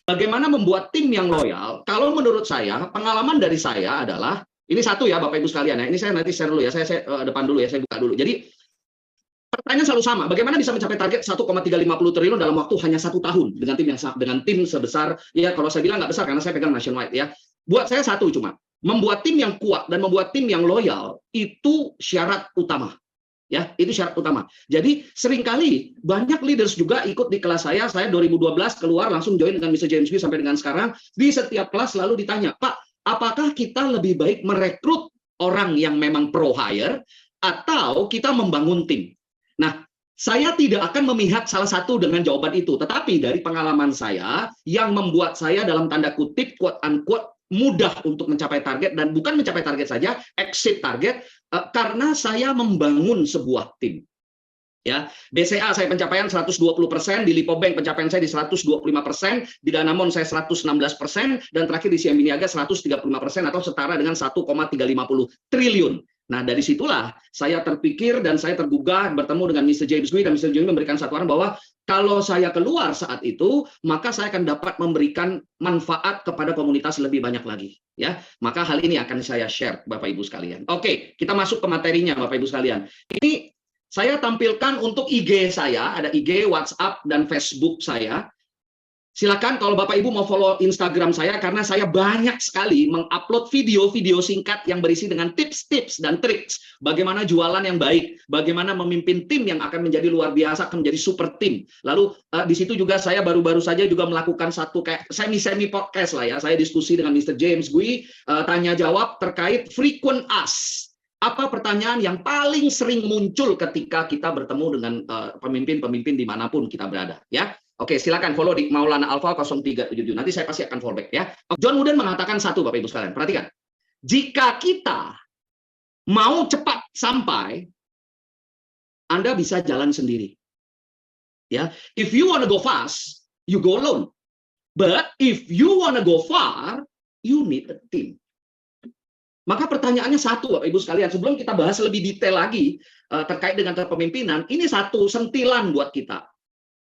Bagaimana membuat tim yang loyal? Kalau menurut saya, pengalaman dari saya adalah, ini satu ya Bapak Ibu sekalian ya, ini saya nanti share dulu ya, saya depan dulu ya, saya buka dulu. Jadi pertanyaan selalu sama, bagaimana bisa mencapai target 1,350 triliun dalam waktu hanya 1 tahun dengan tim sebesar, ya kalau saya bilang nggak besar karena saya pegang nationwide ya. Buat saya satu cuma, membuat tim yang kuat dan membuat tim yang loyal itu syarat utama. Ya, itu syarat utama. Jadi seringkali banyak leaders juga ikut di kelas saya 2012 keluar langsung join dengan Mr. James Hui sampai dengan sekarang. Di setiap kelas selalu ditanya, Pak, apakah kita lebih baik merekrut orang yang memang pro hire atau kita membangun tim? Nah, saya tidak akan memihak salah satu dengan jawaban itu, tetapi dari pengalaman saya yang membuat saya dalam tanda kutip quote unquote mudah untuk mencapai target, dan bukan mencapai target saja, exit target, karena saya membangun sebuah tim. Ya, BCA saya pencapaian 120%, di Lipo Bank pencapaian saya di 125%, di Danamon saya 116%, dan terakhir di Siam Niaga 135% atau setara dengan 1,350 triliun. Nah, dari situlah saya terpikir dan saya tergugah bertemu dengan Mr. James Hui, dan Mr. James Hui memberikan satu arahan bahwa kalau saya keluar saat itu, maka saya akan dapat memberikan manfaat kepada komunitas lebih banyak lagi. Ya, maka hal ini akan saya share, Bapak Ibu sekalian. Oke, kita masuk ke materinya, Bapak Ibu sekalian. Ini saya tampilkan untuk IG saya, ada IG, WhatsApp, dan Facebook saya. Silakan kalau Bapak Ibu mau follow Instagram saya, karena saya banyak sekali mengupload video-video singkat yang berisi dengan tips-tips dan triks bagaimana jualan yang baik, bagaimana memimpin tim yang akan menjadi luar biasa, akan menjadi super tim. Lalu di situ juga saya baru-baru saja juga melakukan satu kayak semi podcast lah ya. Saya diskusi dengan Mr. James Hui, tanya jawab terkait frequent ask. Apa pertanyaan yang paling sering muncul ketika kita bertemu dengan pemimpin-pemimpin dimanapun kita berada, ya? Oke, silakan follow di Maulana Alfa 0377. Nanti saya pasti akan fallback ya. John Wooden mengatakan satu, Bapak Ibu sekalian. Perhatikan. Jika kita mau cepat sampai, Anda bisa jalan sendiri. Ya, if you want to go fast, you go alone. But if you want to go far, you need a team. Maka pertanyaannya satu, Bapak Ibu sekalian, sebelum kita bahas lebih detail lagi terkait dengan kepemimpinan, ini satu sentilan buat kita.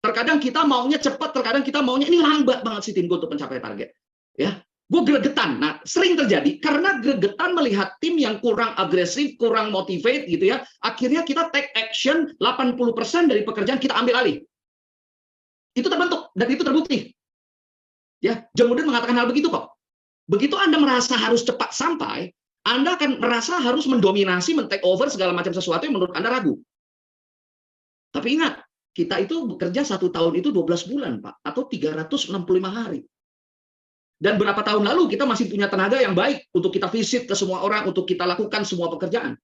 Terkadang kita maunya cepat, terkadang kita maunya ini lambat banget sih tim gue untuk mencapai target. Ya, gue gregetan. Nah, sering terjadi karena gregetan melihat tim yang kurang agresif, kurang motivate gitu ya. Akhirnya kita take action 80% dari pekerjaan kita ambil alih. Itu terbentuk dan itu terbukti. Ya, John Wooden mengatakan hal begitu kok. Begitu Anda merasa harus cepat sampai, Anda akan merasa harus mendominasi, men-take over segala macam sesuatu yang menurut Anda ragu. Tapi ingat, kita itu bekerja 1 tahun itu 12 bulan, Pak, atau 365 hari. Dan berapa tahun lalu kita masih punya tenaga yang baik untuk kita visit ke semua orang, untuk kita lakukan semua pekerjaan.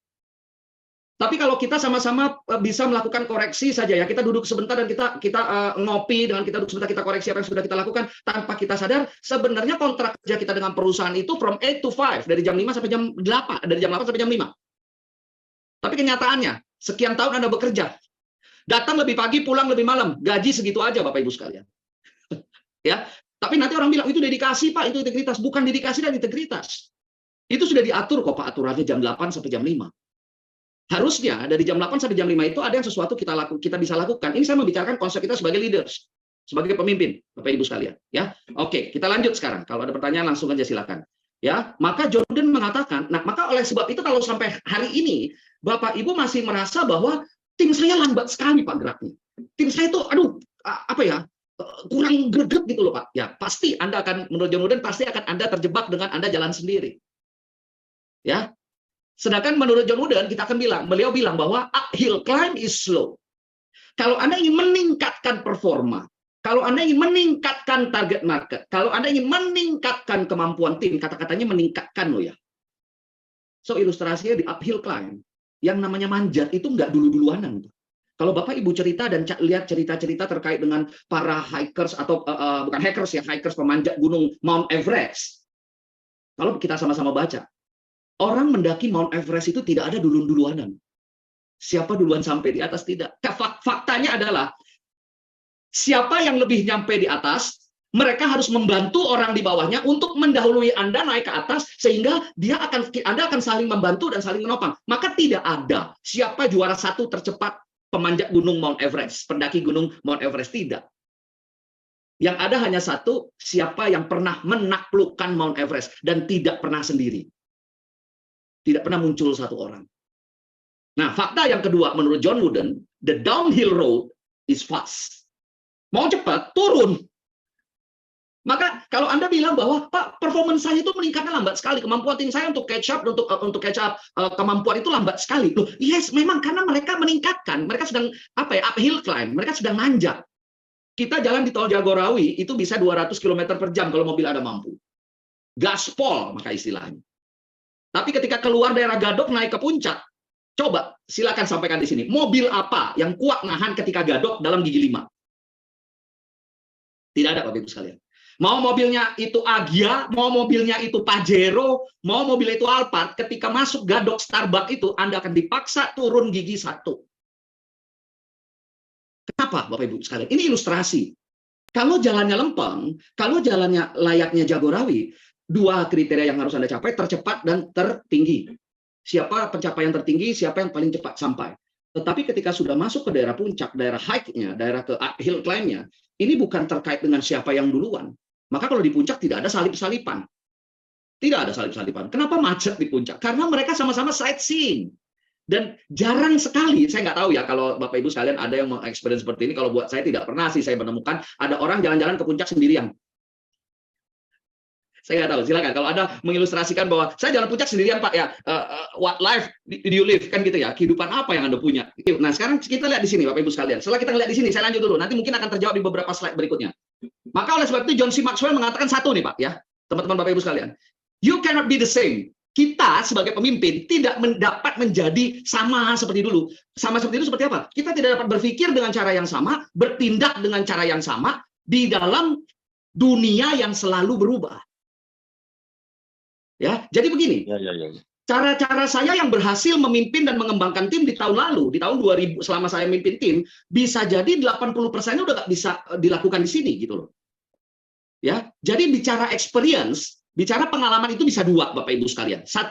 Tapi kalau kita sama-sama bisa melakukan koreksi saja ya, kita duduk sebentar dan kita ngopi, dengan kita duduk sebentar kita koreksi apa yang sudah kita lakukan, tanpa kita sadar sebenarnya kontrak kerja kita dengan perusahaan itu from 8 to 5, dari jam 5 sampai jam 8, dari jam 8 sampai jam 5. Tapi kenyataannya, sekian tahun Anda bekerja, datang lebih pagi, pulang lebih malam, gaji segitu aja Bapak Ibu sekalian. Ya, tapi nanti orang bilang itu dedikasi Pak, itu integritas. Bukan dedikasi dan integritas. Itu sudah diatur kok Pak, aturannya jam 8 sampai jam 5. Harusnya dari jam 8 sampai jam 5 itu ada yang sesuatu kita bisa lakukan. Ini saya membicarakan konsep kita sebagai leaders, sebagai pemimpin, Bapak Ibu sekalian, ya. Oke, kita lanjut sekarang. Kalau ada pertanyaan langsung aja silakan. Ya, maka Jordan mengatakan, nah maka oleh sebab itu kalau sampai hari ini Bapak Ibu masih merasa bahwa tim saya lambat sekali Pak geraknya. Tim saya itu, kurang greget gitu loh Pak. Ya pasti Anda akan, menurut John Wooden, pasti akan Anda terjebak dengan Anda jalan sendiri. Ya. Sedangkan menurut John Wooden, kita akan beliau bilang bahwa uphill climb is slow. Kalau Anda ingin meningkatkan performa, kalau Anda ingin meningkatkan target market, kalau Anda ingin meningkatkan kemampuan tim, kata-katanya meningkatkan loh ya. So ilustrasinya di uphill climb. Yang namanya manjat itu nggak dulu-duluanan. Kalau Bapak Ibu cerita dan lihat cerita-cerita terkait dengan para hikers atau bukan hikers ya, hikers pemanjat gunung Mount Everest. Kalau kita sama-sama baca, orang mendaki Mount Everest itu tidak ada dulu-duluanan. Siapa duluan sampai di atas tidak. Faktanya adalah siapa yang lebih nyampe di atas, mereka harus membantu orang di bawahnya untuk mendahului Anda naik ke atas, sehingga Anda akan saling membantu dan saling menopang. Maka tidak ada siapa juara satu tercepat pemanjat gunung Mount Everest, pendaki gunung Mount Everest, tidak. Yang ada hanya satu, siapa yang pernah menaklukkan Mount Everest dan tidak pernah sendiri. Tidak pernah muncul satu orang. Nah, fakta yang kedua menurut John Wooden, the downhill road is fast. Mau cepat, turun. Maka kalau Anda bilang bahwa Pak, performance saya itu meningkatnya lambat sekali, kemampuan tim saya untuk catch up kemampuan itu lambat sekali. Loh, yes, memang karena mereka meningkatkan, mereka sedang uphill climb, mereka sedang nanjak. Kita jalan di tol Jagorawi itu bisa 200 km per jam kalau mobil ada mampu. Gaspol maka istilahnya. Tapi ketika keluar daerah Gadok naik ke puncak, coba silakan sampaikan di sini. Mobil apa yang kuat nahan ketika Gadok dalam gigi 5? Tidak ada Bapak Ibu sekalian. Mau mobilnya itu Agya, mau mobilnya itu Pajero, mau mobil itu Alphard, ketika masuk Gadok Starbucks itu Anda akan dipaksa turun gigi 1. Kenapa Bapak Ibu sekalian? Ini ilustrasi. Kalau jalannya lempeng, kalau jalannya layaknya Jagorawi, 2 kriteria yang harus Anda capai, tercepat dan tertinggi. Siapa pencapaian tertinggi, siapa yang paling cepat sampai. Tetapi ketika sudah masuk ke daerah puncak, daerah hike-nya, daerah ke hill climb-nya, ini bukan terkait dengan siapa yang duluan. Maka kalau di puncak tidak ada salip-salipan. Tidak ada salip-salipan. Kenapa macet di puncak? Karena mereka sama-sama sightseeing. Dan jarang sekali, saya nggak tahu ya kalau Bapak Ibu sekalian ada yang mengeksperience seperti ini, kalau buat saya tidak pernah sih saya menemukan ada orang jalan-jalan ke puncak sendirian. Saya nggak tahu, silakan. Kalau ada mengilustrasikan bahwa saya jalan puncak sendirian Pak ya, what life do you live, kan gitu ya, kehidupan apa yang Anda punya. Nah sekarang kita lihat di sini Bapak Ibu sekalian. Setelah kita lihat di sini, saya lanjut dulu, nanti mungkin akan terjawab di beberapa slide berikutnya. Maka oleh sebab itu John C. Maxwell mengatakan satu nih Pak ya, teman-teman Bapak Ibu sekalian. You cannot be the same. Kita sebagai pemimpin tidak dapat menjadi sama seperti dulu. Sama seperti itu seperti apa? Kita tidak dapat berpikir dengan cara yang sama, bertindak dengan cara yang sama di dalam dunia yang selalu berubah. Ya, jadi begini. Cara-cara saya yang berhasil memimpin dan mengembangkan tim di tahun lalu, di tahun 2000 selama saya memimpin tim, bisa jadi 80%-nya udah nggak bisa dilakukan di sini gitu loh. Ya, jadi bicara experience, bicara pengalaman itu bisa 2 Bapak Ibu sekalian. 1,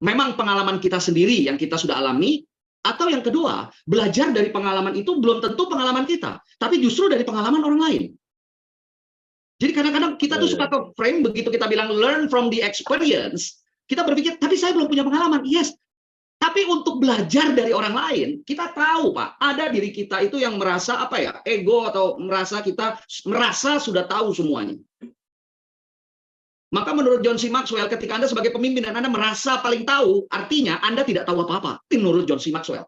memang pengalaman kita sendiri yang kita sudah alami, atau yang kedua, belajar dari pengalaman itu belum tentu pengalaman kita, tapi justru dari pengalaman orang lain. Jadi kadang-kadang kita tuh suka ke frame, begitu kita bilang learn from the experience, kita berpikir, tapi saya belum punya pengalaman. Yes, tapi untuk belajar dari orang lain, kita tahu Pak, ada diri kita itu yang merasa ego atau merasa sudah tahu semuanya. Maka menurut John C. Maxwell, ketika Anda sebagai pemimpin dan Anda merasa paling tahu, artinya Anda tidak tahu apa-apa. Itu menurut John C. Maxwell.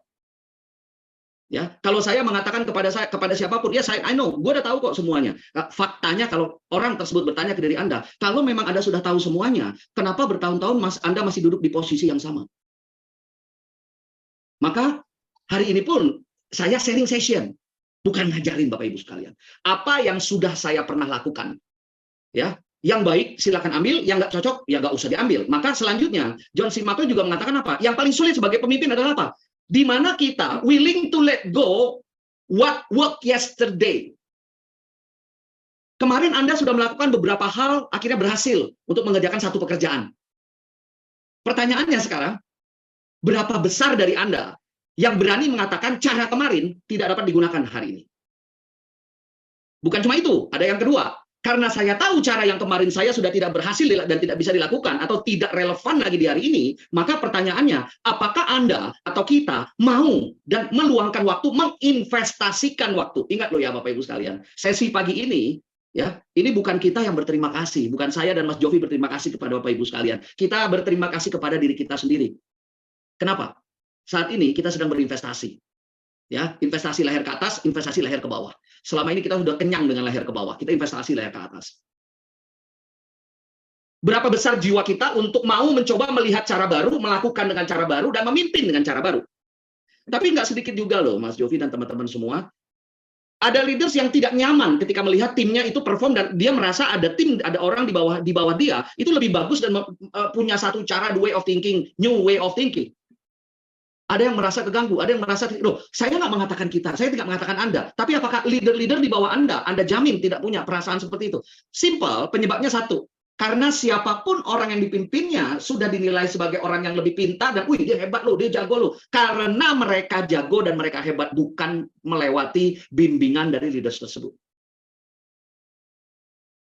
Ya, kalau saya mengatakan kepada siapapun, ya I know, gue udah tahu kok semuanya. Faktanya kalau orang tersebut bertanya ke diri Anda, kalau memang Anda sudah tahu semuanya, kenapa bertahun-tahun Anda masih duduk di posisi yang sama? Maka hari ini pun saya sharing session, bukan ngajarin Bapak Ibu sekalian. Apa yang sudah saya pernah lakukan, ya, yang baik silakan ambil, yang nggak cocok ya nggak usah diambil. Maka selanjutnya John C. Maxwell juga mengatakan apa? Yang paling sulit sebagai pemimpin adalah apa? Di mana kita willing to let go what worked yesterday. Kemarin Anda sudah melakukan beberapa hal, akhirnya berhasil untuk mengerjakan satu pekerjaan. Pertanyaannya sekarang, berapa besar dari Anda yang berani mengatakan cara kemarin tidak dapat digunakan hari ini? Bukan cuma itu, ada yang kedua. Karena saya tahu cara yang kemarin saya sudah tidak berhasil dan tidak bisa dilakukan atau tidak relevan lagi di hari ini, maka pertanyaannya, apakah Anda atau kita mau dan meluangkan waktu, menginvestasikan waktu? Ingat loh ya Bapak Ibu sekalian, sesi pagi ini, ya, ini bukan kita yang berterima kasih, bukan saya dan Mas Jovi berterima kasih kepada Bapak Ibu sekalian. Kita berterima kasih kepada diri kita sendiri. Kenapa? Saat ini kita sedang berinvestasi. Ya, investasi leher ke atas, investasi leher ke bawah. Selama ini kita sudah kenyang dengan leher ke bawah, kita investasi leher ke atas. Berapa besar jiwa kita untuk mau mencoba melihat cara baru, melakukan dengan cara baru, dan memimpin dengan cara baru. Tapi nggak sedikit juga loh, Mas Jovi dan teman-teman semua, ada leaders yang tidak nyaman ketika melihat timnya itu perform dan dia merasa ada tim, ada orang di bawah dia itu lebih bagus dan punya satu cara, new way of thinking. Ada yang merasa keganggu, ada yang merasa, loh, saya nggak mengatakan kita, saya tidak mengatakan Anda. Tapi apakah leader-leader di bawah Anda jamin tidak punya perasaan seperti itu? Simple, penyebabnya satu. Karena siapapun orang yang dipimpinnya sudah dinilai sebagai orang yang lebih pintar dan, wih dia hebat loh, dia jago loh. Karena mereka jago dan mereka hebat, bukan melewati bimbingan dari leaders tersebut.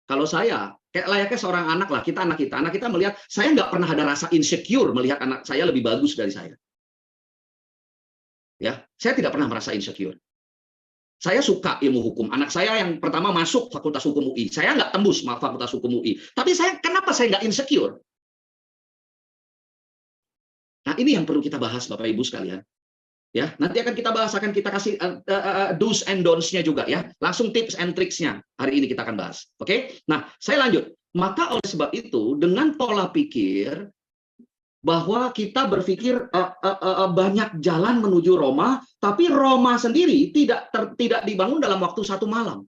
Kalau saya, kayak layaknya seorang anak lah, anak kita melihat, saya nggak pernah ada rasa insecure melihat anak saya lebih bagus dari saya. Ya, saya tidak pernah merasa insecure. Saya suka ilmu hukum. Anak saya yang pertama masuk Fakultas Hukum UI. Saya nggak tembus Fakultas Hukum UI. Tapi kenapa saya nggak insecure? Nah, ini yang perlu kita bahas, Bapak Ibu sekalian. Ya, nanti akan kita bahas, akan kita kasih do's and don'ts-nya juga ya. Langsung tips and tricks-nya hari ini kita akan bahas. Oke? Nah, saya lanjut. Maka oleh sebab itu, dengan pola pikir bahwa kita berpikir banyak jalan menuju Roma, tapi Roma sendiri tidak dibangun dalam waktu satu malam.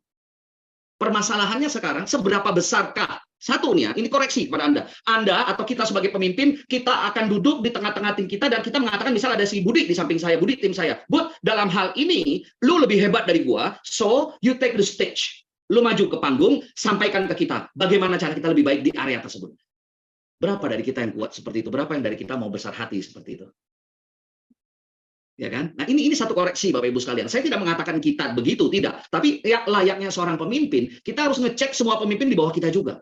Permasalahannya sekarang, seberapa besarkah? Satu nih ya, ini koreksi kepada Anda. Anda atau kita sebagai pemimpin, kita akan duduk di tengah-tengah tim kita, dan kita mengatakan, misal ada si Budi di samping saya, Budi tim saya. Bud, dalam hal ini, lu lebih hebat dari gua, so you take the stage. Lu maju ke panggung, sampaikan ke kita, bagaimana cara kita lebih baik di area tersebut. Berapa dari kita yang kuat seperti itu? Berapa yang dari kita mau besar hati seperti itu? Ya kan? Nah, ini satu koreksi Bapak Ibu sekalian. Saya tidak mengatakan kita begitu, tidak. Tapi ya, layaknya seorang pemimpin, kita harus ngecek semua pemimpin di bawah kita juga.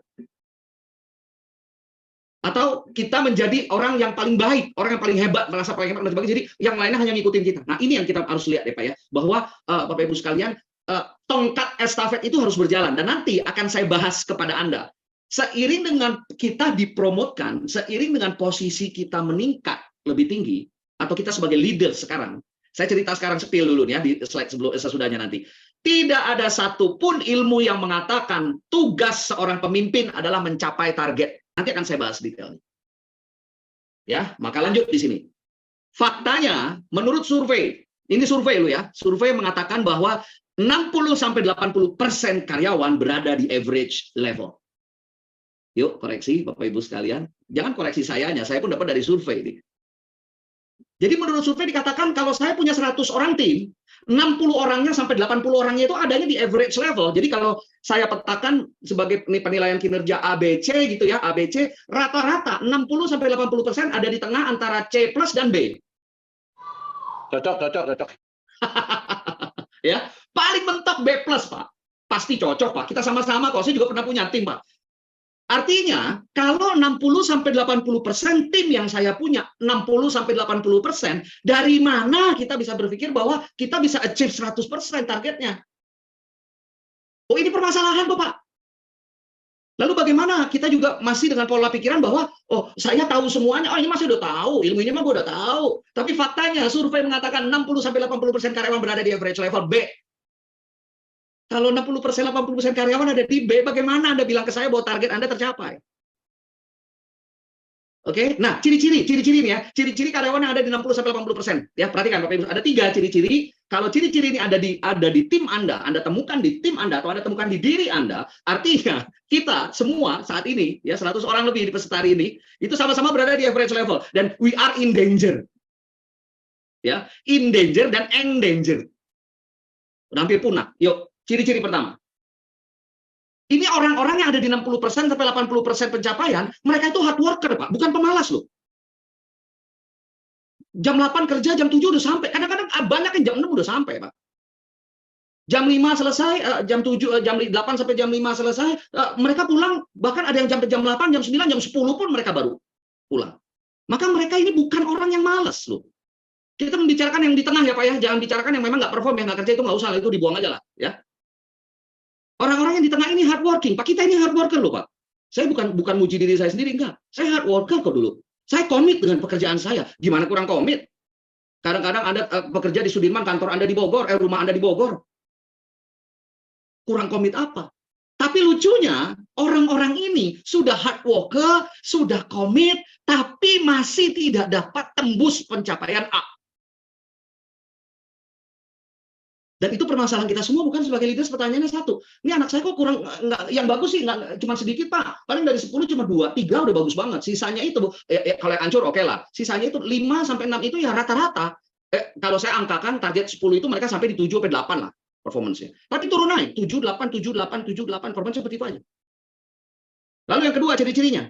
Atau kita menjadi orang yang paling baik, orang yang paling hebat, merasa paling hebat, jadi yang lainnya hanya ngikutin kita. Nah, ini yang kita harus lihat ya Pak ya, bahwa Bapak Ibu sekalian, tongkat estafet itu harus berjalan, dan nanti akan saya bahas kepada Anda. Seiring dengan kita dipromotkan, seiring dengan posisi kita meningkat lebih tinggi, atau kita sebagai leader sekarang, saya cerita sekarang spill dulu ya di slide sesudahnya nanti. Tidak ada satupun ilmu yang mengatakan tugas seorang pemimpin adalah mencapai target. Nanti akan saya bahas detailnya. Ya, maka lanjut di sini. Faktanya, menurut survei, ini survei lu ya, survei mengatakan bahwa 60-80% karyawan berada di average level. Yuk, koreksi Bapak Ibu sekalian. Jangan koreksi sayanya, saya pun dapat dari survei ini. Jadi menurut survei dikatakan kalau saya punya 100 orang tim, 60 orangnya sampai 80 orangnya itu adanya di average level. Jadi kalau saya petakan sebagai penilaian kinerja ABC gitu ya, ABC, rata-rata 60-80% ada di tengah antara C+ dan B. Cocok. Ya, paling mentok B+, Pak. Pasti cocok, Pak. Kita sama-sama kok. Saya juga pernah punya tim, Pak. Artinya, kalau 60-80% tim yang saya punya, 60-80%, dari mana kita bisa berpikir bahwa kita bisa achieve 100% targetnya? Oh, ini permasalahan, Bapak. Lalu bagaimana kita juga masih dengan pola pikiran bahwa, oh, saya tahu semuanya, oh ini masih udah tahu, ilmu ini mah gue udah tahu. Tapi faktanya, survei mengatakan 60-80% karyawan berada di average level B. Kalau 60-80% karyawan ada di B, bagaimana Anda bilang ke saya bahwa target Anda tercapai? Oke, nah ciri-ciri ini ya, ciri-ciri karyawan yang ada di 60-80%. Ya, perhatikan Bapak Ibu, ada 3 ciri-ciri. Kalau ciri-ciri ini ada di tim Anda temukan di tim Anda atau Anda temukan di diri Anda, artinya kita semua saat ini ya 100 orang lebih di peserta hari ini itu sama-sama berada di average level dan we are in danger. Ya, in danger dan endanger. Hampir punah. Yuk, ciri-ciri pertama. Ini orang-orang yang ada di 60% sampai 80% pencapaian, mereka itu hard worker, Pak, bukan pemalas loh. Jam 8 kerja, jam 7 udah sampai. Kadang-kadang banyak yang jam 6 udah sampai, Pak. Jam 5 selesai, jam 8 sampai jam 5 selesai, mereka pulang, bahkan ada yang sampai jam 8, jam 9, jam 10 pun mereka baru pulang. Maka mereka ini bukan orang yang malas loh. Kita membicarakan yang di tengah ya Pak ya, jangan bicarakan yang memang nggak perform, yang nggak kerja itu nggak usah, itu dibuang aja lah ya. Orang-orang yang di tengah ini hard working, Pak, kita ini hard worker loh Pak. Saya bukan muji diri saya sendiri, enggak. Saya hard worker kok dulu. Saya komit dengan pekerjaan saya. Gimana kurang komit? Kadang-kadang Anda bekerja di Sudirman, kantor Anda di Bogor, rumah Anda di Bogor. Kurang komit apa? Tapi lucunya, orang-orang ini sudah hard worker, sudah komit, tapi masih tidak dapat tembus pencapaian A. Dan itu permasalahan kita semua, bukan sebagai leaders. Pertanyaannya satu, ini anak saya kok kurang, yang bagus sih cuma sedikit Pak, paling dari 10 cuma 2, 3 udah bagus banget, sisanya itu kalau yang hancur oke lah, sisanya itu 5-6 itu ya rata-rata, kalau saya angkakan target 10 itu mereka sampai di 7-8 lah performance-nya, tapi turun naik 7-8, 7-8, performance seperti itu aja. Lalu yang kedua ciri-cirinya,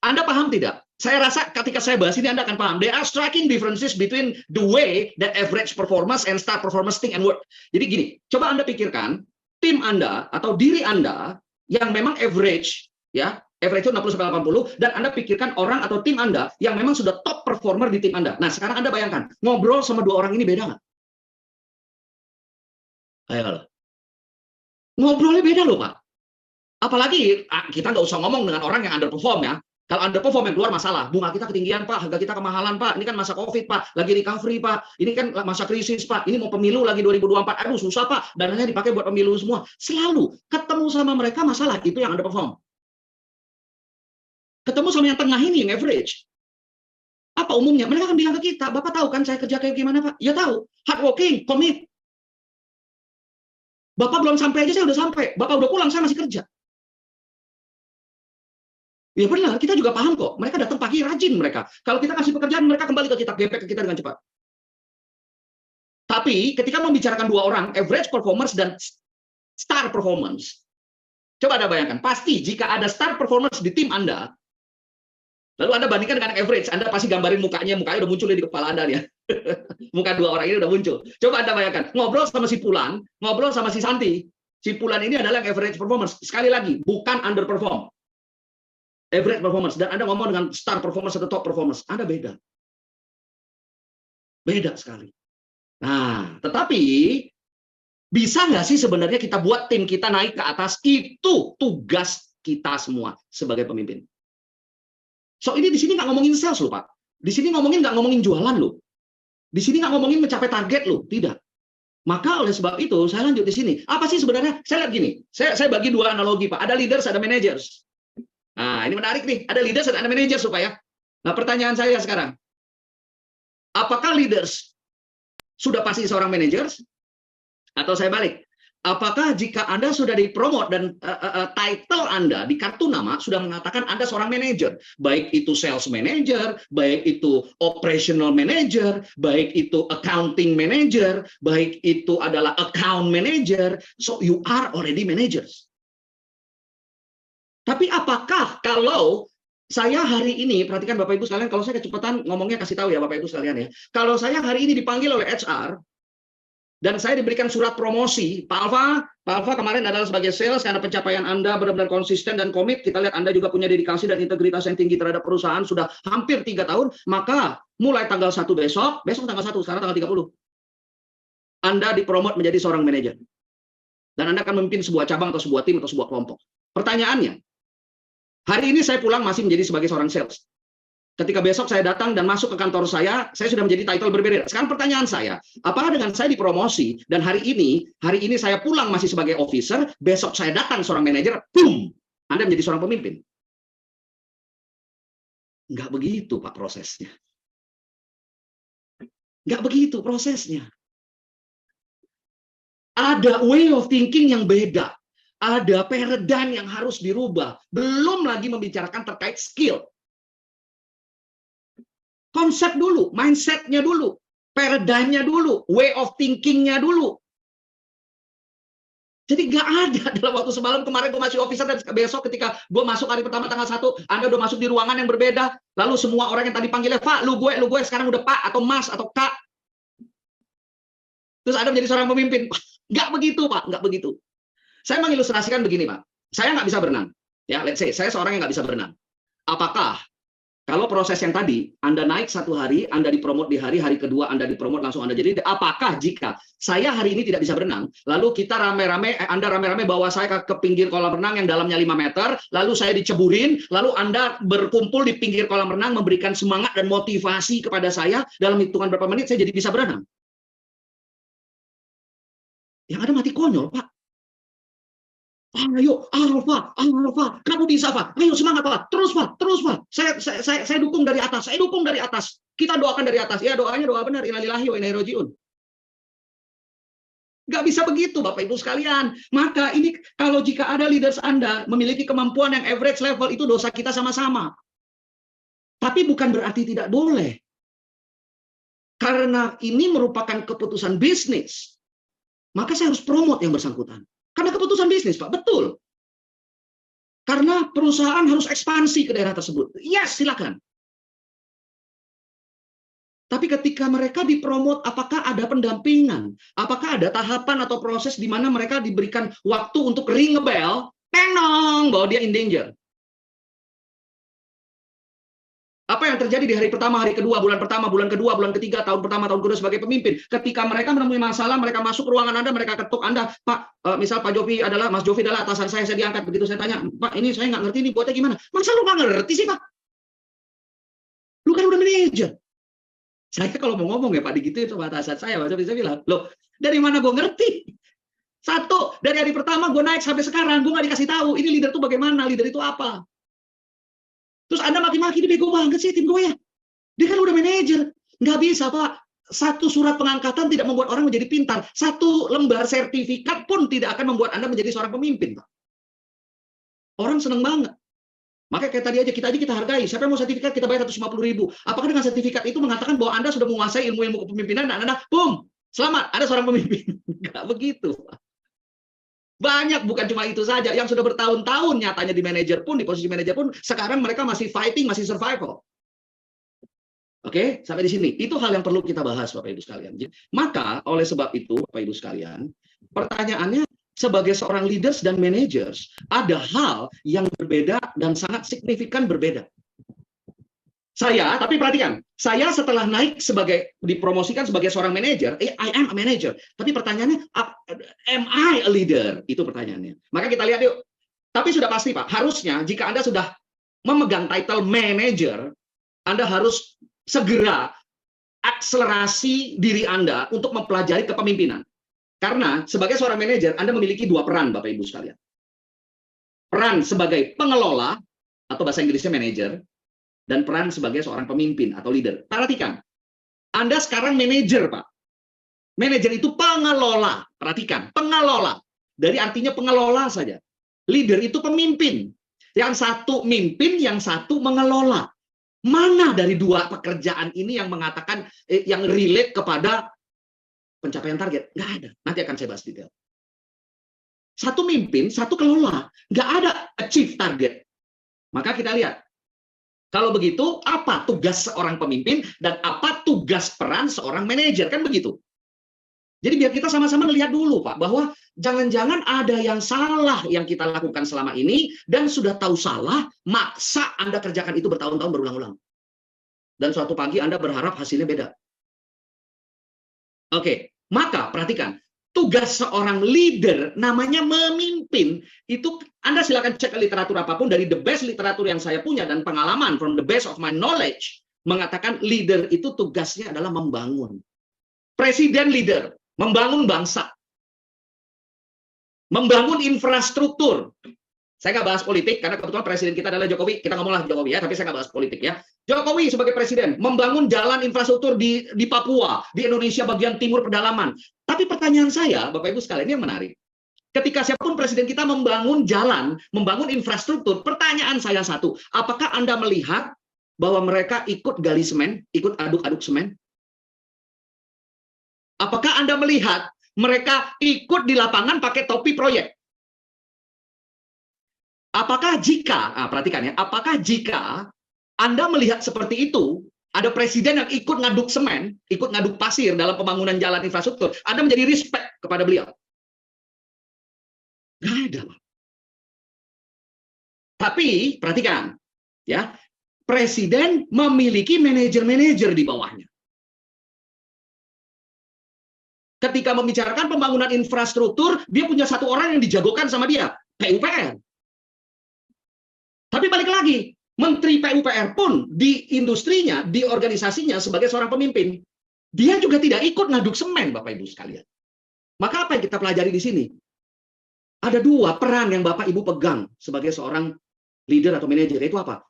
Anda paham tidak? Saya rasa ketika saya bahas ini Anda akan paham. There are striking differences between the way that average performance and star performance think and work. Jadi gini, coba Anda pikirkan, tim Anda atau diri Anda yang memang average, ya, average itu 60-80, dan Anda pikirkan orang atau tim Anda yang memang sudah top performer di tim Anda. Nah, sekarang Anda bayangkan, ngobrol sama dua orang ini beda nggak? Ayo, ngobrolnya beda loh, Pak. Apalagi kita nggak usah ngomong dengan orang yang underperform ya. Kalau underperform yang keluar masalah, bunga kita ketinggian Pak, harga kita kemahalan Pak, ini kan masa COVID Pak, lagi recovery Pak, ini kan masa krisis Pak, ini mau pemilu lagi 2024, aduh susah Pak, dananya dipakai buat pemilu semua. Selalu ketemu sama mereka masalah, itu yang underperform. Ketemu sama yang tengah ini, yang average. Apa umumnya? Mereka akan bilang ke kita, Bapak tahu kan saya kerja kayak gimana Pak? Ya tahu, hardworking, commit. Bapak belum sampai aja saya udah sampai, Bapak udah pulang saya masih kerja. Ya benar, kita juga paham kok. Mereka datang pagi rajin mereka. Kalau kita kasih pekerjaan, mereka kembali ke kita, gepek ke kita dengan cepat. Tapi ketika membicarakan dua orang, average performance dan star performance, coba Anda bayangkan, pasti jika ada star performance di tim Anda, lalu Anda bandingkan dengan average, Anda pasti gambarin mukanya udah muncul di kepala Anda ya. Muka dua orang ini udah muncul. Coba Anda bayangkan, ngobrol sama si Pulan, ngobrol sama si Santi. Si Pulan ini adalah average performance. Sekali lagi, bukan underperform. Average performance, dan Anda ngomong dengan star performance atau top performance, Anda beda. Beda sekali. Nah, tetapi bisa nggak sih sebenarnya kita buat tim kita naik ke atas? Itu tugas kita semua sebagai pemimpin. So, ini di sini nggak ngomongin sales loh, Pak. Di sini nggak ngomongin jualan loh. Di sini nggak ngomongin mencapai target loh, tidak. Maka oleh sebab itu, saya lanjut di sini. Apa sih sebenarnya? Saya lihat gini, saya bagi dua analogi, Pak. Ada leaders, ada managers. Nah, ini menarik nih. Ada leaders dan ada manajer supaya. Nah, pertanyaan saya sekarang. Apakah leaders sudah pasti seorang manajer? Atau saya balik. Apakah jika Anda sudah dipromot dan title Anda di kartu nama sudah mengatakan Anda seorang manajer, baik itu sales manager, baik itu operational manager, baik itu accounting manager, baik itu adalah account manager, so you are already managers. Tapi apakah kalau saya hari ini, perhatikan Bapak Ibu sekalian, kalau saya kecepatan ngomongnya kasih tahu ya Bapak Ibu sekalian ya. Kalau saya hari ini dipanggil oleh HR, dan saya diberikan surat promosi, Pak Alfa kemarin adalah sebagai sales, karena pencapaian Anda benar-benar konsisten dan komit, kita lihat Anda juga punya dedikasi dan integritas yang tinggi terhadap perusahaan, sudah hampir 3 tahun, maka mulai tanggal 1 besok tanggal 1, sekarang tanggal 30, Anda dipromot menjadi seorang manajer. Dan Anda akan memimpin sebuah cabang atau sebuah tim atau sebuah kelompok. Pertanyaannya, hari ini saya pulang masih menjadi sebagai seorang sales. Ketika besok saya datang dan masuk ke kantor saya sudah menjadi title berbeda. Sekarang pertanyaan saya, apakah dengan saya dipromosi dan hari ini saya pulang masih sebagai officer, besok saya datang seorang manajer, boom, Anda menjadi seorang pemimpin? Enggak begitu, Pak, prosesnya. Enggak begitu prosesnya. Ada way of thinking yang beda. Ada paradigm yang harus dirubah. Belum lagi membicarakan terkait skill. Konsep dulu, mindset-nya dulu, paradigm-nya dulu, way of thinking-nya dulu. Jadi nggak ada dalam waktu semalam kemarin gue masih officer dan besok ketika gue masuk hari pertama tanggal 1, Anda udah masuk di ruangan yang berbeda. Lalu semua orang yang tadi panggilnya Pak, lu gue sekarang udah Pak atau Mas atau Kak. Terus Anda menjadi seorang pemimpin. Nggak begitu, Pak, nggak begitu. Saya mengilustrasikan begini, Pak. Saya nggak bisa berenang. Ya, let's say, saya seorang yang nggak bisa berenang. Apakah kalau proses yang tadi, Anda naik 1 hari, Anda dipromot di hari kedua, Anda dipromot langsung Anda jadi, apakah jika saya hari ini tidak bisa berenang, lalu kita Anda rame-rame bawa saya ke pinggir kolam renang yang dalamnya 5 meter, lalu saya diceburin, lalu Anda berkumpul di pinggir kolam renang, memberikan semangat dan motivasi kepada saya, dalam hitungan berapa menit saya jadi bisa berenang? Yang ada mati konyol, Pak. Ayo, Alfa, kamu bisa, Pak. Ayo semangat, Pak. Terus, Pak. Saya dukung dari atas. Kita doakan dari atas. Ya, doanya doa benar. Inna lillahi wa inna ilaihi raji'un. Nggak bisa begitu, Bapak Ibu sekalian. Maka ini kalau jika ada leaders Anda memiliki kemampuan yang average level, itu dosa kita sama-sama. Tapi bukan berarti tidak boleh. Karena ini merupakan keputusan bisnis, maka saya harus promote yang bersangkutan. Karena keputusan bisnis, Pak. Betul. Karena perusahaan harus ekspansi ke daerah tersebut. Yes, silakan. Tapi ketika mereka dipromot, apakah ada pendampingan? Apakah ada tahapan atau proses di mana mereka diberikan waktu untuk ring a bell? tenong, bahwa dia in danger. Apa yang terjadi di hari pertama, hari kedua, bulan pertama, bulan kedua, bulan ketiga, tahun pertama, tahun kedua sebagai pemimpin? Ketika mereka menemui masalah, mereka masuk ruangan Anda, mereka ketuk Anda, Pak, misal Pak Jovi adalah, Mas Jovi adalah atasan saya diangkat. Begitu saya tanya, Pak, ini saya nggak ngerti ini buatnya gimana? Masa lu nggak ngerti sih, Pak? Lu kan udah manajer. Saya kalau mau ngomong ya Pak, digituin sama atasan saya, Pak Jovi, saya bilang, loh, dari mana gue ngerti? Satu, dari hari pertama gue naik sampai sekarang, gue nggak dikasih tahu, ini leader itu bagaimana, leader itu apa. Terus Anda maki-maki, dia bego banget sih tim gue ya. Dia kan udah manajer. Nggak bisa, Pak. Satu surat pengangkatan tidak membuat orang menjadi pintar. Satu lembar sertifikat pun tidak akan membuat Anda menjadi seorang pemimpin, Pak. Orang seneng banget. Makanya kayak tadi aja kita hargai. Siapa yang mau sertifikat, kita bayar 150.000. Apakah dengan sertifikat itu mengatakan bahwa Anda sudah menguasai ilmu-ilmu kepemimpinan dan Anda, boom, selamat, ada seorang pemimpin. Nggak begitu, Pak. Banyak, bukan cuma itu saja, yang sudah bertahun-tahun nyatanya di manajer pun, di posisi manajer pun, sekarang mereka masih fighting, masih survival. Oke, sampai di sini. Itu hal yang perlu kita bahas, Bapak Ibu sekalian. Maka, oleh sebab itu, Bapak Ibu sekalian, pertanyaannya, sebagai seorang leaders dan managers, ada hal yang berbeda dan sangat signifikan berbeda. Saya, tapi perhatikan, saya setelah naik sebagai dipromosikan sebagai seorang manajer, I am a manager. Tapi pertanyaannya, am I a leader? Itu pertanyaannya. Maka kita lihat yuk. Tapi sudah pasti Pak, harusnya jika Anda sudah memegang title manager, Anda harus segera akselerasi diri Anda untuk mempelajari kepemimpinan. Karena sebagai seorang manajer, Anda memiliki dua peran, Bapak Ibu sekalian. Peran sebagai pengelola, atau bahasa Inggrisnya manajer, dan peran sebagai seorang pemimpin atau leader. Perhatikan, Anda sekarang manajer, Pak. Manajer itu pengelola. Perhatikan, pengelola. Dari artinya pengelola saja. Leader itu pemimpin. Yang satu mimpin, yang satu mengelola. Mana dari dua pekerjaan ini yang mengatakan, yang relate kepada pencapaian target? Nggak ada. Nanti akan saya bahas detail. Satu mimpin, satu kelola. Nggak ada achieve target. Maka kita lihat. Kalau begitu, apa tugas seorang pemimpin dan apa tugas peran seorang manajer? Kan begitu. Jadi biar kita sama-sama melihat dulu, Pak, bahwa jangan-jangan ada yang salah yang kita lakukan selama ini, dan sudah tahu salah, maksa Anda kerjakan itu bertahun-tahun berulang-ulang. Dan suatu pagi Anda berharap hasilnya beda. Oke, maka perhatikan. Tugas seorang leader namanya memimpin. Itu Anda silakan cek literatur apapun, dari the best literatur yang saya punya dan pengalaman from the best of my knowledge mengatakan leader itu tugasnya adalah membangun. Presiden leader, membangun bangsa. Membangun infrastruktur. Saya nggak bahas politik, karena kebetulan presiden kita adalah Jokowi. Kita ngomonglah Jokowi ya, tapi saya nggak bahas politik ya. Jokowi sebagai presiden, membangun jalan infrastruktur di Papua, di Indonesia bagian timur pedalaman. Tapi pertanyaan saya, Bapak Ibu sekalian, yang menarik. Ketika siapapun presiden kita membangun jalan, membangun infrastruktur, pertanyaan saya satu, apakah Anda melihat bahwa mereka ikut gali semen, ikut aduk-aduk semen? Apakah Anda melihat mereka ikut di lapangan pakai topi proyek? Apakah jika, perhatikan ya, apakah jika Anda melihat seperti itu, ada presiden yang ikut ngaduk semen, ikut ngaduk pasir dalam pembangunan jalan infrastruktur, Anda menjadi respect kepada beliau? Nggak ada. Tapi, perhatikan, ya, presiden memiliki manajer-manajer di bawahnya. Ketika membicarakan pembangunan infrastruktur, dia punya satu orang yang dijagokan sama dia, PUPR. Tapi balik lagi, Menteri PUPR pun di industrinya, di organisasinya sebagai seorang pemimpin, dia juga tidak ikut ngaduk semen, Bapak Ibu sekalian. Maka apa yang kita pelajari di sini? Ada dua peran yang Bapak Ibu pegang sebagai seorang leader atau manajer. Itu apa?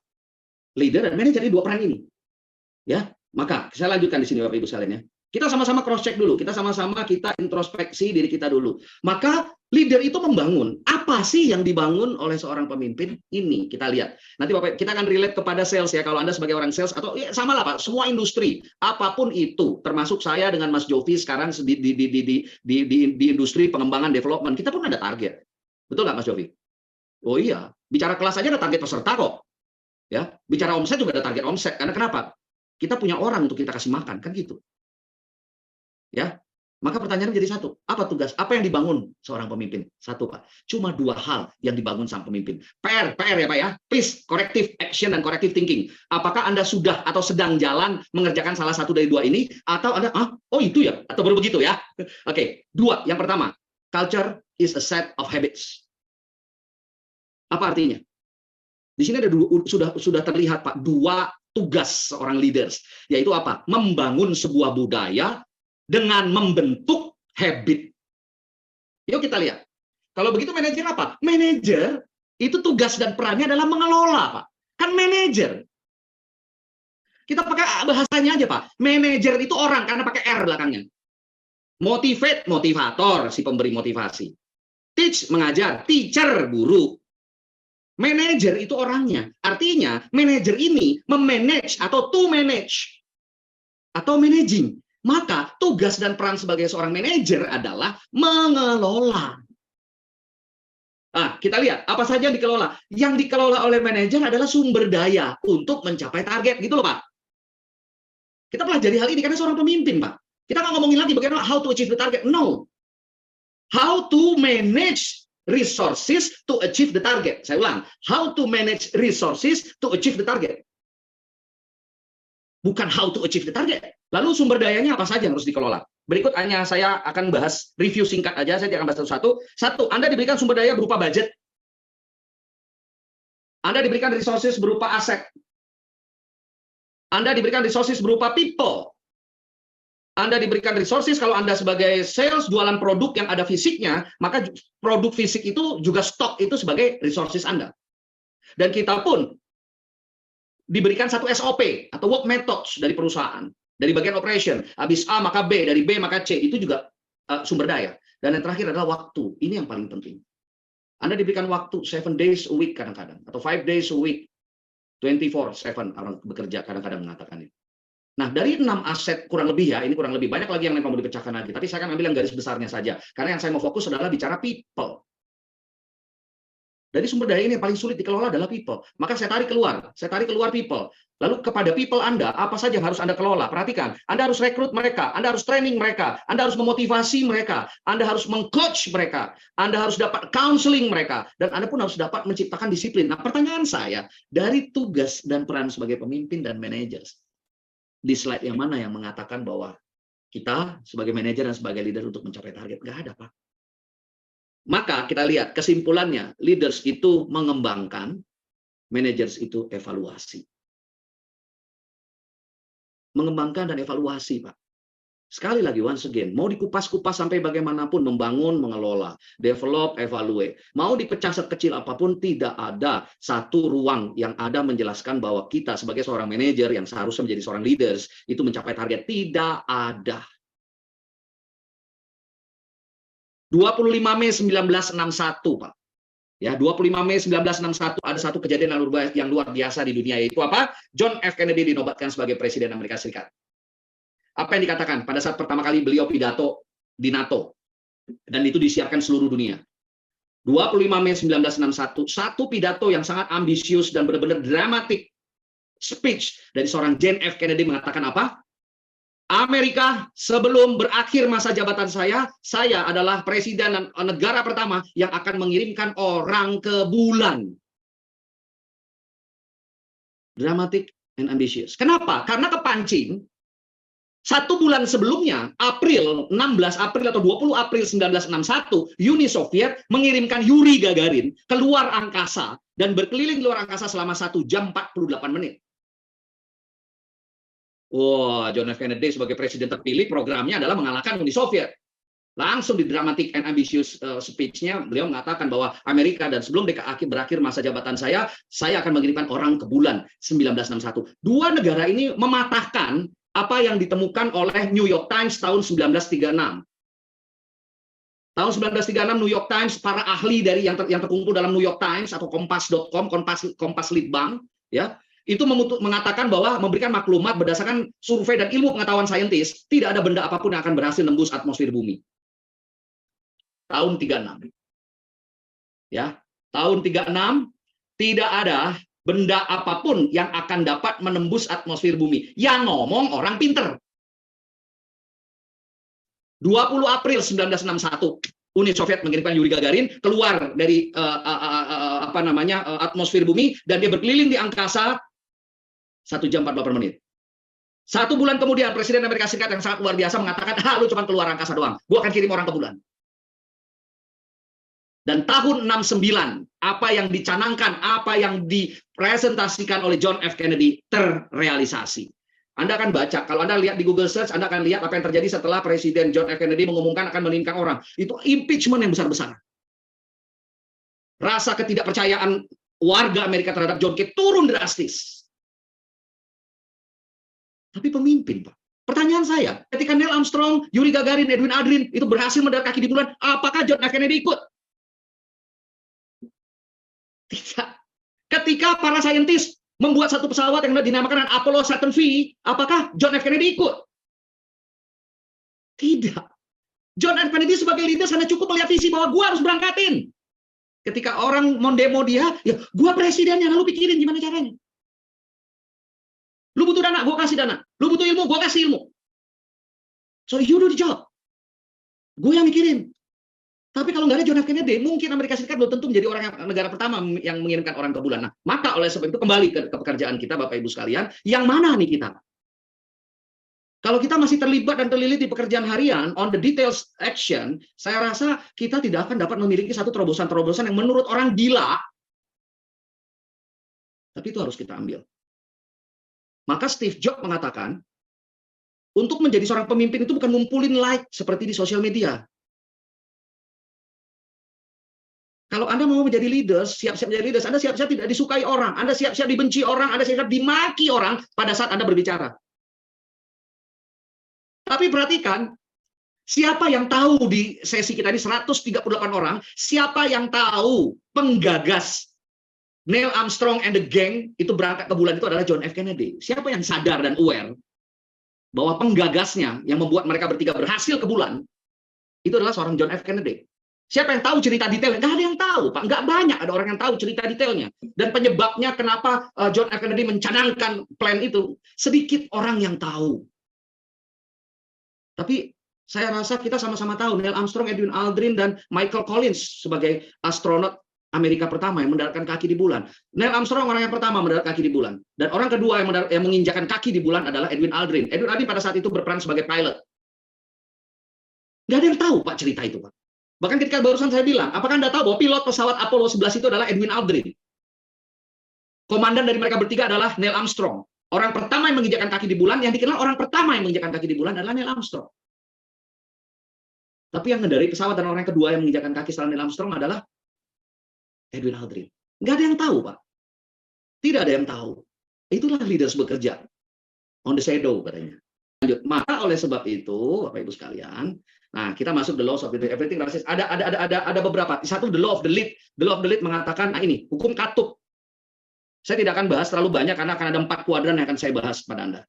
Leader dan manajer, dua peran ini. Ya, maka saya lanjutkan di sini Bapak Ibu sekalian ya. Kita sama-sama cross check dulu, kita sama-sama kita introspeksi diri kita dulu. Maka leader itu membangun. Apa sih yang dibangun oleh seorang pemimpin? Ini kita lihat. Nanti Bapak, kita akan relate kepada sales ya. Kalau Anda sebagai orang sales atau ya, sama lah Pak, semua industri, apapun itu, termasuk saya dengan Mas Jovi sekarang di industri pengembangan development, kita pun ada target. Betul nggak Mas Jovi? Oh iya, bicara kelas aja ada target peserta kok. Ya, bicara omset juga ada target omset. Karena kenapa? Kita punya orang untuk kita kasih makan, kan gitu. Ya, Maka pertanyaannya menjadi satu, apa tugas, apa yang dibangun seorang pemimpin? Satu, Pak, cuma 2 hal yang dibangun sang pemimpin. PR ya Pak ya, please, corrective action dan corrective thinking. Apakah Anda sudah atau sedang jalan mengerjakan salah satu dari 2 ini, atau Anda, oh itu ya, atau baru begitu ya? Oke, 2, yang pertama, culture is a set of habits. Apa artinya? Di sini ada sudah terlihat Pak, 2 tugas seorang leaders, yaitu apa? Membangun sebuah budaya dengan membentuk habit. Yuk kita lihat. Kalau begitu manajer apa? Manajer itu tugas dan perannya adalah mengelola, Pak. Kan manajer. Kita pakai bahasanya aja, Pak. Manajer itu orang karena pakai R belakangnya. Motivate, motivator, si pemberi motivasi. Teach, mengajar. Teacher, guru. Manajer itu orangnya. Artinya, manajer ini memanage atau to manage. Atau managing. Maka tugas dan peran sebagai seorang manajer adalah mengelola. Nah, kita lihat apa saja yang dikelola. Yang dikelola oleh manajer adalah sumber daya untuk mencapai target, gitu loh Pak. Kita pelajari hal ini karena seorang pemimpin, Pak. Kita nggak ngomongin lagi bagaimana how to achieve the target. No. How to manage resources to achieve the target. Saya ulang. How to manage resources to achieve the target. Bukan how to achieve the target. Lalu sumber dayanya apa saja yang harus dikelola? Berikut hanya saya akan bahas review singkat aja, saya tidak akan bahas satu-satu. Satu, Anda diberikan sumber daya berupa budget. Anda diberikan resources berupa aset. Anda diberikan resources berupa people. Anda diberikan resources kalau Anda sebagai sales jualan produk yang ada fisiknya, maka produk fisik itu juga stok itu sebagai resources Anda. Dan kita pun diberikan satu SOP atau work methods dari perusahaan, dari bagian operation. Habis A maka B, dari B maka C, itu juga sumber daya. Dan yang terakhir adalah waktu. Ini yang paling penting. Anda diberikan waktu 7 days a week kadang-kadang, atau 5 days a week, 24/7 orang bekerja kadang-kadang mengatakan itu. Nah, dari 6 aset kurang lebih ya, ini kurang lebih banyak lagi yang mau dipecahkan lagi. Tapi saya akan ambil yang garis besarnya saja. Karena yang saya mau fokus adalah bicara people. Dari sumber daya ini yang paling sulit dikelola adalah people. Maka saya tarik keluar people. Lalu kepada people Anda, apa saja yang harus Anda kelola? Perhatikan, Anda harus rekrut mereka, Anda harus training mereka, Anda harus memotivasi mereka, Anda harus meng-coach mereka, Anda harus dapat counseling mereka, dan Anda pun harus dapat menciptakan disiplin. Nah, pertanyaan saya, dari tugas dan peran sebagai pemimpin dan manajer, di slide yang mana yang mengatakan bahwa kita sebagai manajer dan sebagai leader untuk mencapai target? Nggak ada, Pak. Maka kita lihat kesimpulannya, leaders itu mengembangkan, managers itu evaluasi. Mengembangkan dan evaluasi, Pak. Sekali lagi, once again, mau dikupas-kupas sampai bagaimanapun, membangun, mengelola, develop, evaluate. Mau dipecah sekecil apapun, tidak ada satu ruang yang ada menjelaskan bahwa kita sebagai seorang manajer yang seharusnya menjadi seorang leaders, itu mencapai target. Tidak ada. 25 Mei 1961, Pak. Ya, 25 Mei 1961 ada satu kejadian yang luar biasa di dunia, yaitu apa? John F. Kennedy dinobatkan sebagai Presiden Amerika Serikat. Apa yang dikatakan pada saat pertama kali beliau pidato di NATO? Dan itu disiarkan seluruh dunia. 25 Mei 1961, satu pidato yang sangat ambisius dan benar-benar dramatik speech dari seorang John F. Kennedy mengatakan apa? Amerika, sebelum berakhir masa jabatan saya adalah presiden dan negara pertama yang akan mengirimkan orang ke bulan. Dramatic and ambitious. Kenapa? Karena kepancing. 1 bulan sebelumnya, 16 April atau 20 April 1961, Uni Soviet mengirimkan Yuri Gagarin keluar angkasa dan berkeliling di luar angkasa selama 1 jam 48 menit. Wah, John F. Kennedy sebagai presiden terpilih, programnya adalah mengalahkan Uni Soviet. Langsung di dramatic and ambitious speech-nya, beliau mengatakan bahwa Amerika dan sebelum berakhir masa jabatan saya akan mengirimkan orang ke bulan 1961. Dua negara ini mematahkan apa yang ditemukan oleh New York Times tahun 1936. Tahun 1936 New York Times, para ahli dari yang terkumpul dalam New York Times atau kompas.com, Kompas Litbang, ya, itu mengatakan bahwa memberikan maklumat berdasarkan survei dan ilmu pengetahuan saintis, tidak ada benda apapun yang akan berhasil nembus atmosfer bumi. Tahun 36. Ya, tahun 36 tidak ada benda apapun yang akan dapat menembus atmosfer bumi. Yang ngomong orang pinter. 20 April 1961, Uni Soviet mengirimkan Yuri Gagarin keluar dari atmosfer bumi, dan dia berkeliling di angkasa 1 jam 48 menit. 1 bulan kemudian, Presiden Amerika Serikat yang sangat luar biasa mengatakan, lu cuma keluar angkasa doang, gua akan kirim orang ke bulan. Dan tahun 69, apa yang dicanangkan, apa yang dipresentasikan oleh John F. Kennedy terrealisasi. Anda akan baca, kalau Anda lihat di Google Search, Anda akan lihat apa yang terjadi setelah Presiden John F. Kennedy mengumumkan akan meninggalkan orang. Itu impeachment yang besar-besar. Rasa ketidakpercayaan warga Amerika terhadap John K. turun drastis. Tapi pemimpin, Pak. Pertanyaan saya, ketika Neil Armstrong, Yuri Gagarin, Edwin Aldrin itu berhasil mendarat kaki di bulan, apakah John F. Kennedy ikut? Tidak. Ketika para saintis membuat satu pesawat yang dinamakan Apollo 17V, apakah John F. Kennedy ikut? Tidak. John F. Kennedy sebagai leader hanya cukup melihat visi bahwa gua harus berangkatin. Ketika orang mau demo dia, ya gua presidennya, lalu pikirin gimana caranya. Lu butuh dana, gua kasih dana. Lu butuh ilmu, gua kasih ilmu. So you do the job. Gue yang mikirin. Tapi kalau nggak ada John F. Kennedy, mungkin Amerika Serikat belum tentu menjadi negara pertama yang mengirimkan orang ke bulan. Nah, maka oleh sebab itu kembali ke pekerjaan kita, Bapak Ibu sekalian, yang mana nih kita? Kalau kita masih terlibat dan terlilit di pekerjaan harian, on the details action, saya rasa kita tidak akan dapat memiliki satu terobosan-terobosan yang menurut orang gila. Tapi itu harus kita ambil. Maka Steve Jobs mengatakan, untuk menjadi seorang pemimpin itu bukan ngumpulin like seperti di sosial media. Kalau Anda mau menjadi leaders, siap-siap menjadi leaders, Anda siap-siap tidak disukai orang, Anda siap-siap dibenci orang, Anda siap-siap dimaki orang pada saat Anda berbicara. Tapi perhatikan, siapa yang tahu di sesi kita ini 138 orang, siapa yang tahu penggagas Neil Armstrong and the gang itu berangkat ke bulan itu adalah John F. Kennedy. Siapa yang sadar dan aware bahwa penggagasnya yang membuat mereka bertiga berhasil ke bulan itu adalah seorang John F. Kennedy. Siapa yang tahu cerita detailnya? Nggak ada yang tahu, Pak. Nggak banyak ada orang yang tahu cerita detailnya. Dan penyebabnya kenapa John F. Kennedy mencanangkan plan itu, sedikit orang yang tahu. Tapi saya rasa kita sama-sama tahu Neil Armstrong, Edwin Aldrin, dan Michael Collins sebagai astronot Amerika pertama yang mendaratkan kaki di bulan. Neil Armstrong orang yang pertama mendarat kaki di bulan. Dan orang kedua yang menginjakan kaki di bulan adalah Edwin Aldrin. Edwin Aldrin pada saat itu berperan sebagai pilot. Nggak ada yang tahu, Pak, cerita itu, Pak. Bahkan ketika barusan saya bilang, apakah Anda tahu bahwa pilot pesawat Apollo 11 itu adalah Edwin Aldrin? Komandan dari mereka bertiga adalah Neil Armstrong. Orang pertama yang menginjakkan kaki di bulan, yang dikenal orang pertama yang menginjakkan kaki di bulan adalah Neil Armstrong. Tapi yang mengendarai pesawat dan orang kedua yang menginjakkan kaki setelah Neil Armstrong adalah Edwin Aldrin. Nggak ada yang tahu, Pak. Tidak ada yang tahu. Itulah leaders bekerja. On the shadow, katanya. Lanjut. Maka oleh sebab itu, Bapak Ibu sekalian, nah, kita masuk the laws of everything rasis. Ada beberapa. Satu, the law of the lead. The law of the lead mengatakan, nah ini, hukum katup. Saya tidak akan bahas terlalu banyak karena akan ada 4 kuadran yang akan saya bahas pada Anda.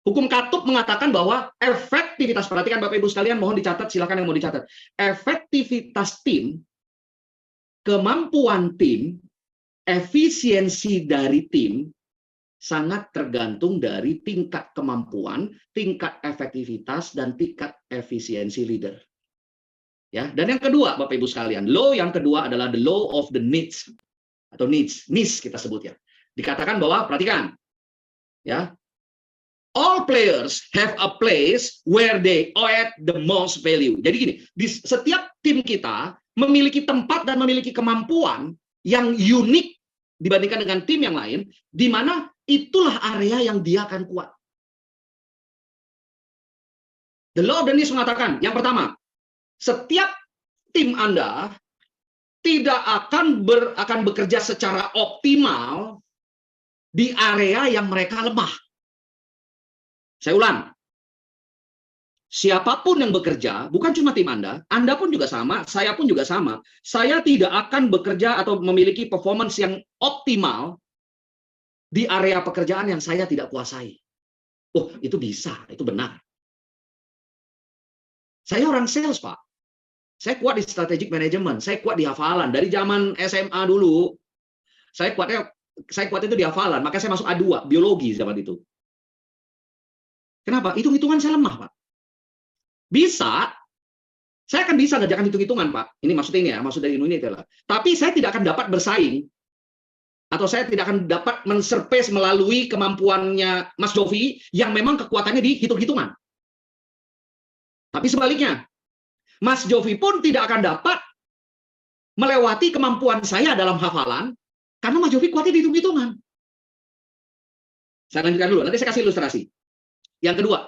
Hukum katup mengatakan bahwa efektivitas, perhatikan Bapak Ibu sekalian, mohon dicatat, silakan yang mau dicatat. Efektivitas tim, kemampuan tim, efisiensi dari tim, sangat tergantung dari tingkat kemampuan, tingkat efektivitas, dan tingkat efisiensi leader. Ya, dan yang kedua, Bapak Ibu sekalian, law yang kedua adalah the law of the needs atau needs kita sebut ya. Dikatakan bahwa perhatikan, ya, all players have a place where they add the most value. Jadi gini, di setiap tim kita memiliki tempat dan memiliki kemampuan yang unik dibandingkan dengan tim yang lain, di mana itulah area yang dia akan kuat. The law of the needs mengatakan, yang pertama, setiap tim Anda tidak akan bekerja secara optimal di area yang mereka lemah. Saya ulang. Siapapun yang bekerja, bukan cuma tim Anda pun juga sama, saya pun juga sama. Saya tidak akan bekerja atau memiliki performance yang optimal di area pekerjaan yang saya tidak kuasai. Oh, itu bisa, itu benar. Saya orang sales, Pak. Saya kuat di strategic management, saya kuat di hafalan. Dari zaman SMA dulu, saya kuat itu di hafalan, maka saya masuk A2, biologi zaman itu. Kenapa? Hitung-hitungan saya lemah, Pak. Bisa, saya akan bisa ngerjakan hitung-hitungan, Pak. Ini maksudnya ini ya, maksud dari ini adalah. Tapi saya tidak akan dapat bersaing, atau saya tidak akan dapat men-surpass melalui kemampuannya Mas Jovi, yang memang kekuatannya di hitung-hitungan. Tapi sebaliknya, Mas Jovi pun tidak akan dapat melewati kemampuan saya dalam hafalan, karena Mas Jovi kuatnya di hitung-hitungan. Saya lanjutkan dulu, nanti saya kasih ilustrasi. Yang kedua,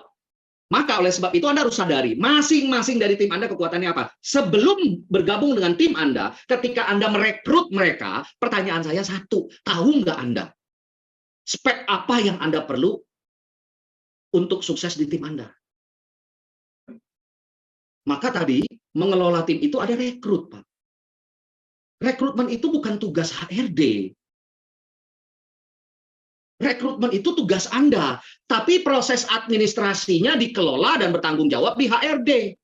maka oleh sebab itu Anda harus sadari, masing-masing dari tim Anda kekuatannya apa. Sebelum bergabung dengan tim Anda, ketika Anda merekrut mereka, pertanyaan saya satu, tahu nggak Anda spek apa yang Anda perlu untuk sukses di tim Anda? Maka tadi, mengelola tim itu ada rekrut, Pak. Rekrutmen itu bukan tugas HRD. Rekrutmen itu tugas Anda, tapi proses administrasinya dikelola dan bertanggung jawab di HRD.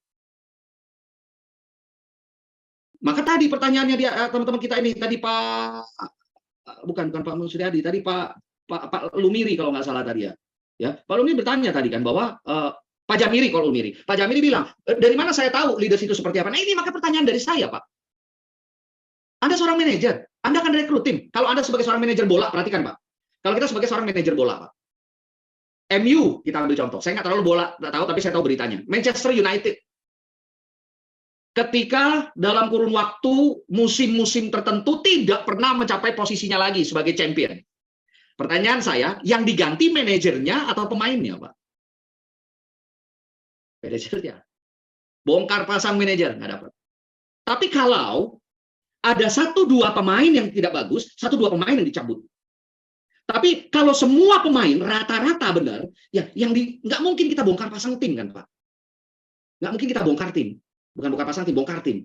Maka tadi pertanyaannya dia teman-teman kita ini tadi bukan Pak Suryadi, tadi Pak Lumiri kalau nggak salah tadi ya. Ya, Pak Lumiri bertanya tadi kan bahwa Pak Jamiri kalau Lumiri. Pak Jamiri bilang, dari mana saya tahu leaders itu seperti apa? Nah, ini maka pertanyaan dari saya, Pak. Anda seorang manajer, Anda akan rekrut tim. Kalau Anda sebagai seorang manajer bola, perhatikan, Pak. Kalau kita sebagai seorang manajer bola, Pak. MU, kita ambil contoh. Saya nggak terlalu bola, nggak tahu, tapi saya tahu beritanya. Manchester United. Ketika dalam kurun waktu musim-musim tertentu tidak pernah mencapai posisinya lagi sebagai champion. Pertanyaan saya, yang diganti manajernya atau pemainnya, Pak? Manajernya. Bongkar pasang manajer, nggak dapat. Tapi kalau ada 1-2 pemain yang tidak bagus, 1-2 pemain yang dicabut. Tapi kalau semua pemain rata-rata benar, ya nggak mungkin kita bongkar pasang tim kan, Pak? Nggak mungkin kita bongkar tim. Bukan pasang tim, bongkar tim.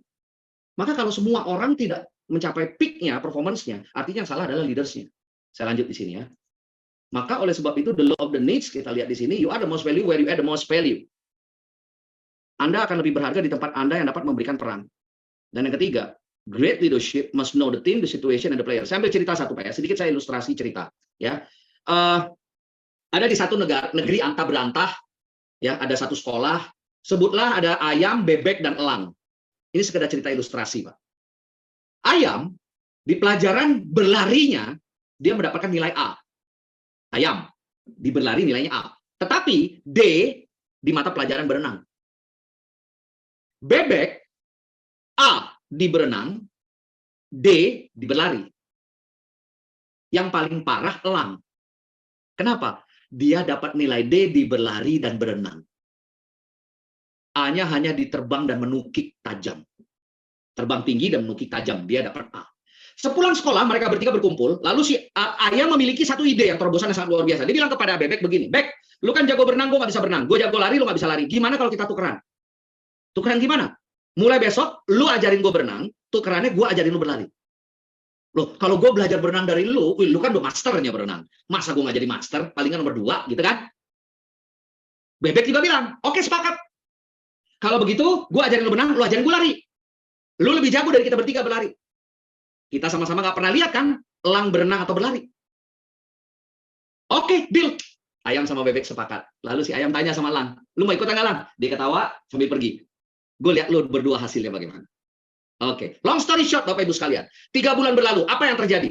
Maka kalau semua orang tidak mencapai peak-nya, performance-nya, artinya yang salah adalah leaders-nya. Saya lanjut di sini ya. Maka oleh sebab itu, the law of the needs, kita lihat di sini, you are the most value where you add the most value. Anda akan lebih berharga di tempat Anda yang dapat memberikan peran. Dan yang ketiga, great leadership must know the team, the situation, and the player. Saya ambil cerita satu, Pak ya. Sedikit saya ilustrasi cerita. Ya, ada di satu negeri antah berantah, ya, ada satu sekolah, sebutlah ada ayam, bebek, dan elang. Ini sekedar cerita ilustrasi, Pak. Ayam di pelajaran berlarinya dia mendapatkan nilai A. Ayam di berlari nilainya A. Tetapi D di mata pelajaran berenang. Bebek A di berenang, D di berlari. Yang paling parah elang. Kenapa? Dia dapat nilai D di berlari dan berenang. A-nya hanya di terbang dan menukik tajam. Terbang tinggi dan menukik tajam. Dia dapat A. Sepulang sekolah, mereka bertiga berkumpul. Lalu si ayam memiliki satu ide yang terobosan yang sangat luar biasa. Dia bilang kepada bebek begini, Bek, lu kan jago berenang, gue nggak bisa berenang. Gue jago lari, lu nggak bisa lari. Gimana kalau kita tukeran? Tukeran gimana? Mulai besok, lu ajarin gue berenang, tukerannya gue ajarin lu berlari. Loh, kalau gue belajar berenang dari lu kan udah masternya berenang. Masa gue nggak jadi master, palingan nomor 2, gitu kan? Bebek juga bilang, oke sepakat. Kalau begitu, gue ajarin lu berenang, lu ajarin gue lari. Lu lebih jago dari kita bertiga berlari. Kita sama-sama nggak pernah lihat kan, elang berenang atau berlari. Oke, deal. Ayam sama bebek sepakat. Lalu si ayam tanya sama elang, lu mau ikut nggak, Lang? Dia ketawa sambil pergi. Gue lihat lu berdua hasilnya bagaimana. Oke, long story short, Bapak Ibu sekalian. 3 bulan berlalu, apa yang terjadi?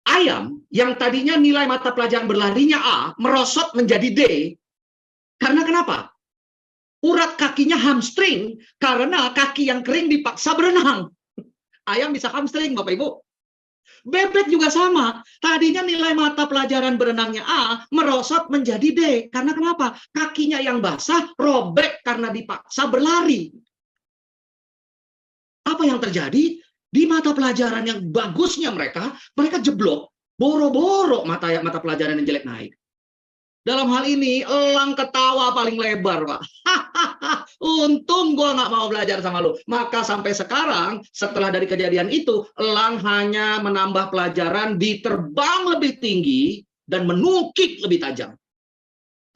Ayam yang tadinya nilai mata pelajaran berlarinya A, merosot menjadi D. Karena kenapa? Urat kakinya hamstring, karena kaki yang kering dipaksa berenang. Ayam bisa hamstring, Bapak Ibu. Bebek juga sama. Tadinya nilai mata pelajaran berenangnya A, merosot menjadi D. Karena kenapa? Kakinya yang basah, robek karena dipaksa berlari. Apa yang terjadi? Di mata pelajaran yang bagusnya mereka jeblok, boro-boro mata pelajaran yang jelek naik. Dalam hal ini, elang ketawa paling lebar, Pak. Untung gue nggak mau belajar sama lu. Maka sampai sekarang, setelah dari kejadian itu, elang hanya menambah pelajaran di terbang lebih tinggi dan menukik lebih tajam.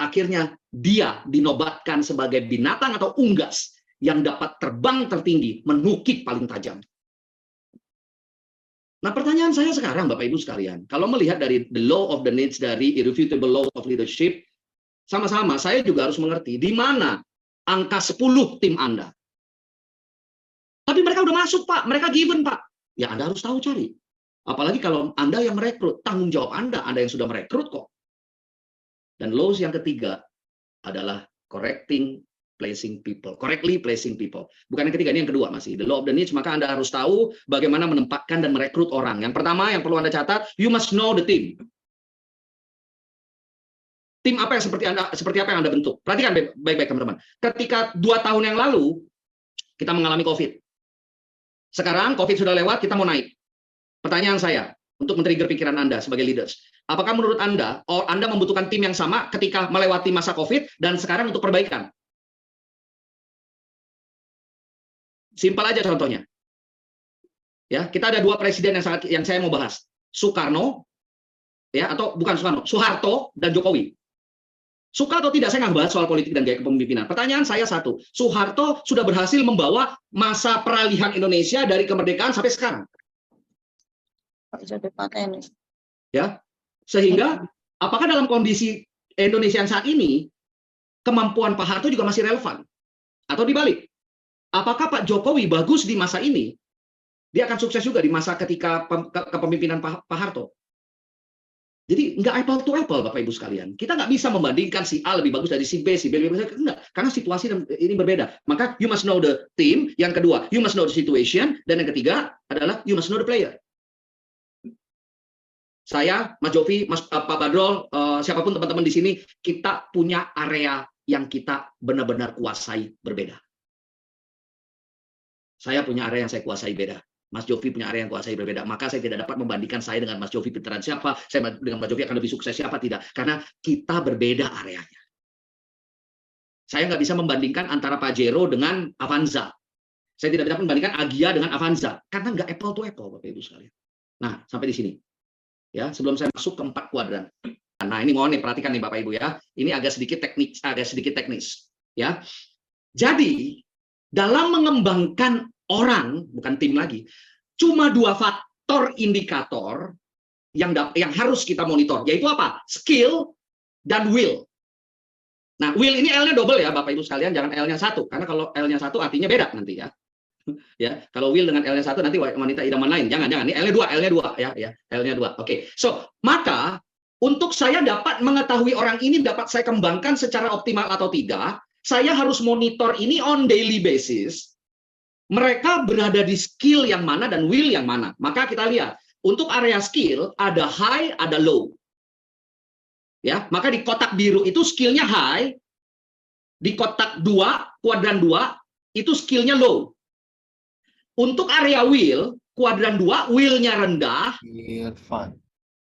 Akhirnya, dia dinobatkan sebagai binatang atau unggas yang dapat terbang tertinggi, menukik paling tajam. Nah, pertanyaan saya sekarang, Bapak Ibu sekalian, kalau melihat dari the law of the needs, dari irrefutable law of leadership, sama-sama saya juga harus mengerti di mana angka 10 tim Anda. Tapi mereka udah masuk, Pak. Mereka given, Pak. Ya, Anda harus tahu cari. Apalagi kalau Anda yang merekrut, tanggung jawab Anda yang sudah merekrut kok. Dan laws yang ketiga adalah correctly placing people. Bukan yang ketiga, ini yang kedua masih. The law of the niche, maka Anda harus tahu bagaimana menempatkan dan merekrut orang. Yang pertama, yang perlu Anda catat, you must know the team. Tim apa yang seperti apa yang Anda bentuk? Perhatikan baik-baik teman-teman. Ketika 2 tahun yang lalu kita mengalami COVID. Sekarang COVID sudah lewat, kita mau naik. Pertanyaan saya untuk men-trigger pikiran Anda sebagai leaders. Apakah menurut Anda membutuhkan tim yang sama ketika melewati masa COVID dan sekarang untuk perbaikan? Simpel aja contohnya. Ya, kita ada 2 presiden yang saya mau bahas. Soekarno, ya, atau bukan Soekarno, Soeharto dan Jokowi. Suka atau tidak, saya nggak bahas soal politik dan gaya kepemimpinan. Pertanyaan saya satu, Soeharto sudah berhasil membawa masa peralihan Indonesia dari kemerdekaan sampai sekarang. Ya, sehingga apakah dalam kondisi Indonesia yang saat ini kemampuan Pak Harto juga masih relevan? Atau dibalik, apakah Pak Jokowi bagus di masa ini, dia akan sukses juga di masa ketika kepemimpinan Pak Harto? Jadi nggak apple to apple, Bapak Ibu sekalian. Kita nggak bisa membandingkan si A lebih bagus dari si B lebih bagus. Enggak, karena situasi ini berbeda. Maka you must know the team. Yang kedua, you must know the situation. Dan yang ketiga adalah you must know the player. Saya, Mas Jovi, Pak Badrol, siapapun teman-teman di sini, kita punya area yang kita benar-benar kuasai berbeda. Saya punya area yang saya kuasai beda. Mas Jovi punya area yang kuasai berbeda. Maka saya tidak dapat membandingkan saya dengan Mas Jovi pinteran siapa, saya dengan Mas Jovi akan lebih sukses siapa, tidak. Karena kita berbeda areanya. Saya nggak bisa membandingkan antara Pajero dengan Avanza. Saya tidak bisa membandingkan Agia dengan Avanza. Karena nggak apple to apple, Bapak Ibu sekalian. Nah, sampai di sini. Ya, sebelum saya masuk ke 4 kuadran. Nah, ini mohon nih, perhatikan nih Bapak Ibu ya. Ini agak sedikit teknis. Ya. Jadi, dalam mengembangkan orang, bukan tim lagi, cuma 2 faktor indikator yang harus kita monitor, yaitu apa? Skill dan will. Nah, will ini L-nya double ya, Bapak Ibu sekalian, jangan L-nya 1, karena kalau L-nya 1 artinya beda nanti ya. Ya, kalau will dengan L-nya 1 nanti wanita idaman lain. Jangan. Ini L-nya 2 ya, L-nya 2. Oke. So, maka untuk saya dapat mengetahui orang ini dapat saya kembangkan secara optimal atau tidak, saya harus monitor ini on daily basis. Mereka berada di skill yang mana dan will yang mana. Maka kita lihat, untuk area skill ada high, ada low. Ya, maka di kotak biru itu skillnya high, di kotak 2, kuadran 2 itu skillnya low. Untuk area will, kuadran 2 will-nya rendah,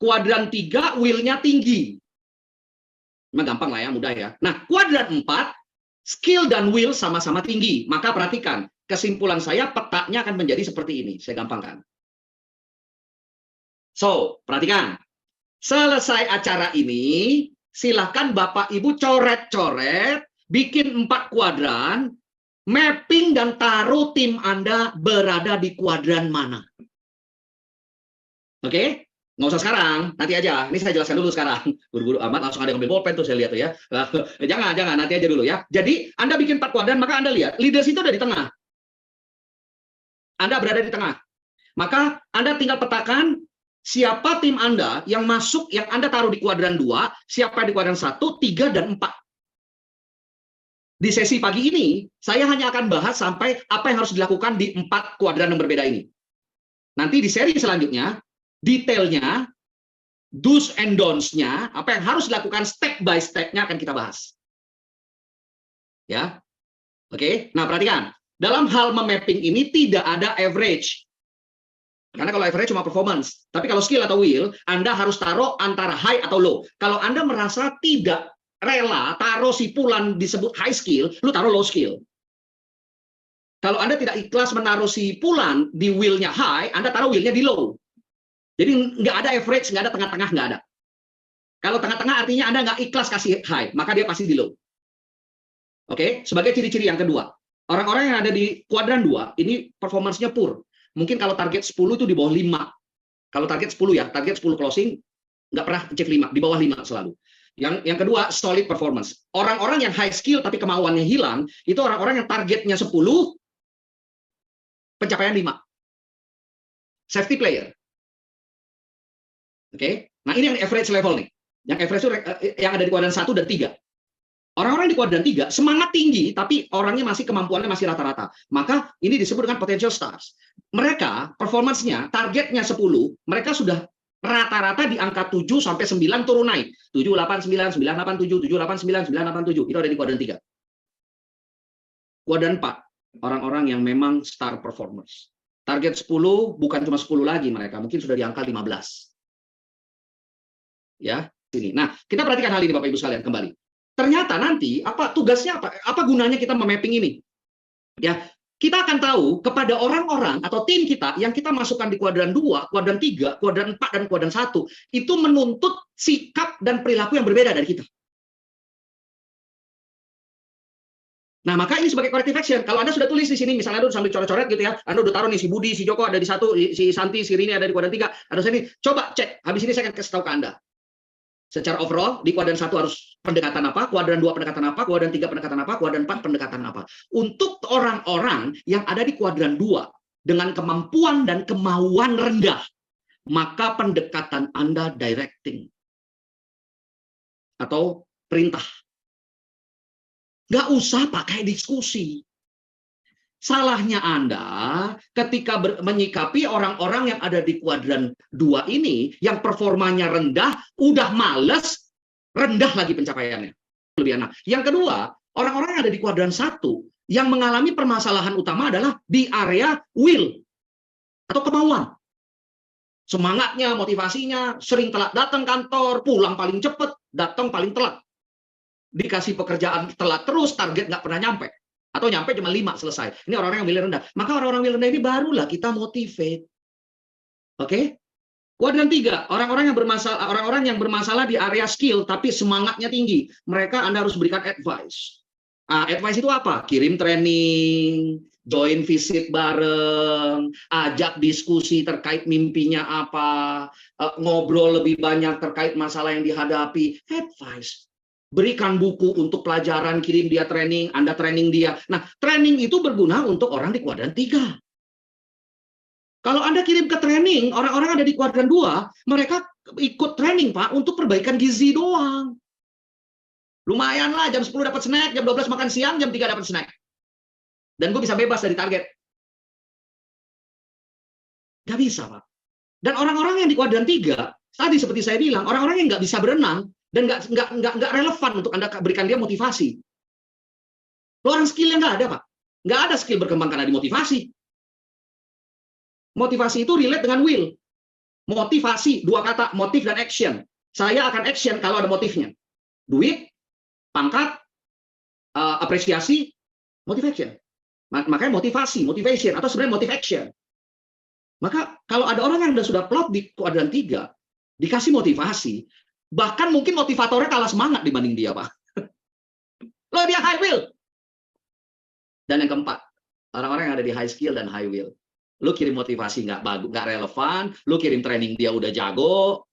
kuadran 3 will-nya tinggi. Memang gampang lah ya, mudah ya. Nah, kuadran 4 skill dan will sama-sama tinggi. Maka perhatikan, kesimpulan saya petanya akan menjadi seperti ini. Saya gampangkan. So, perhatikan. Selesai acara ini, silakan Bapak Ibu coret-coret, bikin 4 kuadran, mapping dan taruh tim Anda berada di kuadran mana. Oke? Nggak usah sekarang, nanti aja. Ini saya jelaskan dulu sekarang. Buru-buru amat, langsung ada yang ambil bolpen tuh saya lihat tuh ya. Jangan, nanti aja dulu ya. Jadi, Anda bikin 4 kuadran, maka Anda lihat, leaders itu ada di tengah. Anda berada di tengah. Maka Anda tinggal petakan siapa tim Anda yang masuk, yang Anda taruh di kuadran 2, siapa di kuadran 1, 3, dan 4. Di sesi pagi ini, saya hanya akan bahas sampai apa yang harus dilakukan di 4 kuadran yang berbeda ini. Nanti di seri selanjutnya, detailnya, do's and don'ts-nya, apa yang harus dilakukan step by step-nya akan kita bahas. Ya, oke. Nah, perhatikan. Dalam hal memapping ini tidak ada average. Karena kalau average cuma performance. Tapi kalau skill atau will, Anda harus taruh antara high atau low. Kalau Anda merasa tidak rela taruh si Pulan disebut high skill, lu taruh low skill. Kalau Anda tidak ikhlas menaruh si Pulan di will-nya high, Anda taruh will-nya di low. Jadi nggak ada average, nggak ada tengah-tengah, nggak ada. Kalau tengah-tengah artinya Anda nggak ikhlas kasih high, maka dia pasti di low. Oke, sebagai ciri-ciri yang kedua. Orang-orang yang ada di kuadran 2, ini performance-nya poor. Mungkin kalau target 10 itu di bawah 5. Kalau target 10 ya, target 10 closing, nggak pernah cek 5, di bawah 5 selalu. Yang kedua, solid performance. Orang-orang yang high skill tapi kemauannya hilang, itu orang-orang yang targetnya 10, pencapaian 5. Safety player. Oke. Nah, ini yang average level nih. Yang average itu yang ada di kuadran 1 dan 3. Orang-orang di kuadran 3 semangat tinggi, tapi orangnya kemampuannya masih rata-rata. Maka ini disebut dengan potential stars. Mereka performance-nya, targetnya 10, mereka sudah rata-rata di angka 7 sampai 9 turun naik. 7, 8, 9, 9, 8, 7, 7, 8, 9, 9, 8, 7. Itu ada di kuadran 3. Kuadran 4, orang-orang yang memang star performers. Target 10 bukan cuma 10 lagi mereka, mungkin sudah di angka 15. Ya, sini. Nah, kita perhatikan hal ini Bapak Ibu sekalian kembali. Ternyata nanti tugasnya apa gunanya kita memapping ini? Ya, kita akan tahu kepada orang-orang atau tim kita yang kita masukkan di kuadran 2, kuadran 3, kuadran 4 dan kuadran 1 itu menuntut sikap dan perilaku yang berbeda dari kita. Nah, maka ini sebagai corrective action. Kalau Anda sudah tulis di sini, misalnya Anda sambil coret-coret gitu ya, Anda udah taruh nih si Budi, si Joko ada di 1, si Santi, si Rini ada di kuadran 3, ada sini. Coba cek. Habis ini saya akan kasih tahu ke Anda. Secara overall, di kuadran 1 harus pendekatan apa, kuadran 2 pendekatan apa, kuadran 3 pendekatan apa, kuadran 4 pendekatan apa. Untuk orang-orang yang ada di kuadran 2 dengan kemampuan dan kemauan rendah, maka pendekatan Anda directing atau perintah. Nggak usah pakai diskusi. Salahnya Anda ketika menyikapi orang-orang yang ada di kuadran 2 ini, yang performanya rendah, udah males, rendah lagi pencapaiannya. Yang kedua, orang-orang yang ada di kuadran 1, yang mengalami permasalahan utama adalah di area will atau kemauan. Semangatnya, motivasinya, sering telat datang kantor, pulang paling cepat, datang paling telat. Dikasih pekerjaan telat terus, target nggak pernah nyampe. Atau nyampe cuma 5 selesai. Ini orang-orang yang will rendah. Maka orang-orang will rendah ini barulah kita motivate. Oke? Kuadran 3, orang-orang yang bermasalah di area skill tapi semangatnya tinggi. Mereka Anda harus berikan advice. Advice itu apa? Kirim training, join visit bareng, ajak diskusi terkait mimpinya apa, ngobrol lebih banyak terkait masalah yang dihadapi. Advice. Berikan buku untuk pelajaran, kirim dia training, Anda training dia. Nah, training itu berguna untuk orang di kuadran 3. Kalau Anda kirim ke training, orang-orang ada di kuadran 2, mereka ikut training, Pak, untuk perbaikan gizi doang. Lumayan lah, jam 10 dapat snack, jam 12 makan siang, jam 3 dapat snack. Dan gue bisa bebas dari target. Nggak bisa, Pak. Dan orang-orang yang di kuadran 3, tadi seperti saya bilang, orang-orang yang nggak bisa berenang, dan nggak relevan untuk Anda berikan dia motivasi. Orang skillnya nggak ada, Pak. Nggak ada skill berkembang karena dimotivasi. Motivasi itu relate dengan will. Motivasi, 2 kata, motif dan action. Saya akan action kalau ada motifnya. Duit, pangkat, apresiasi, motivation. Makanya motivation, atau sebenarnya motivation. Maka kalau ada orang yang sudah plot di kuadran 3, dikasih motivasi, bahkan mungkin motivatornya kalah semangat dibanding dia, Pak. Loh, dia high will. Dan yang keempat, orang-orang yang ada di high skill dan high will. Lu kirim motivasi nggak bagus, nggak relevan, lu kirim training dia udah jago,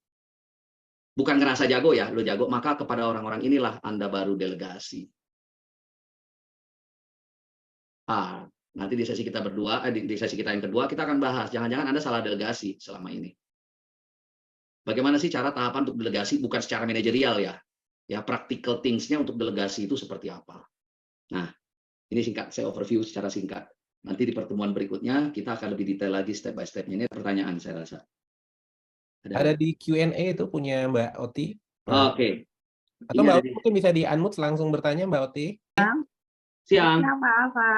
bukan ngerasa jago ya, lu jago, maka kepada orang-orang inilah Anda baru delegasi. Nanti di sesi kita berdua, di sesi kita yang kedua, kita akan bahas, jangan-jangan Anda salah delegasi selama ini. Bagaimana sih cara tahapan untuk delegasi, bukan secara manajerial ya, practical things-nya untuk delegasi itu seperti apa. Nah, ini singkat, saya overview secara singkat. Nanti di pertemuan berikutnya kita akan lebih detail lagi step by step-nya. Ini pertanyaan saya rasa. Ada di Q&A itu punya Mbak Oti. Oke. Atau Mbak Oti mungkin bisa di-unmute langsung bertanya, Mbak Oti. Siang. Pak Alfa.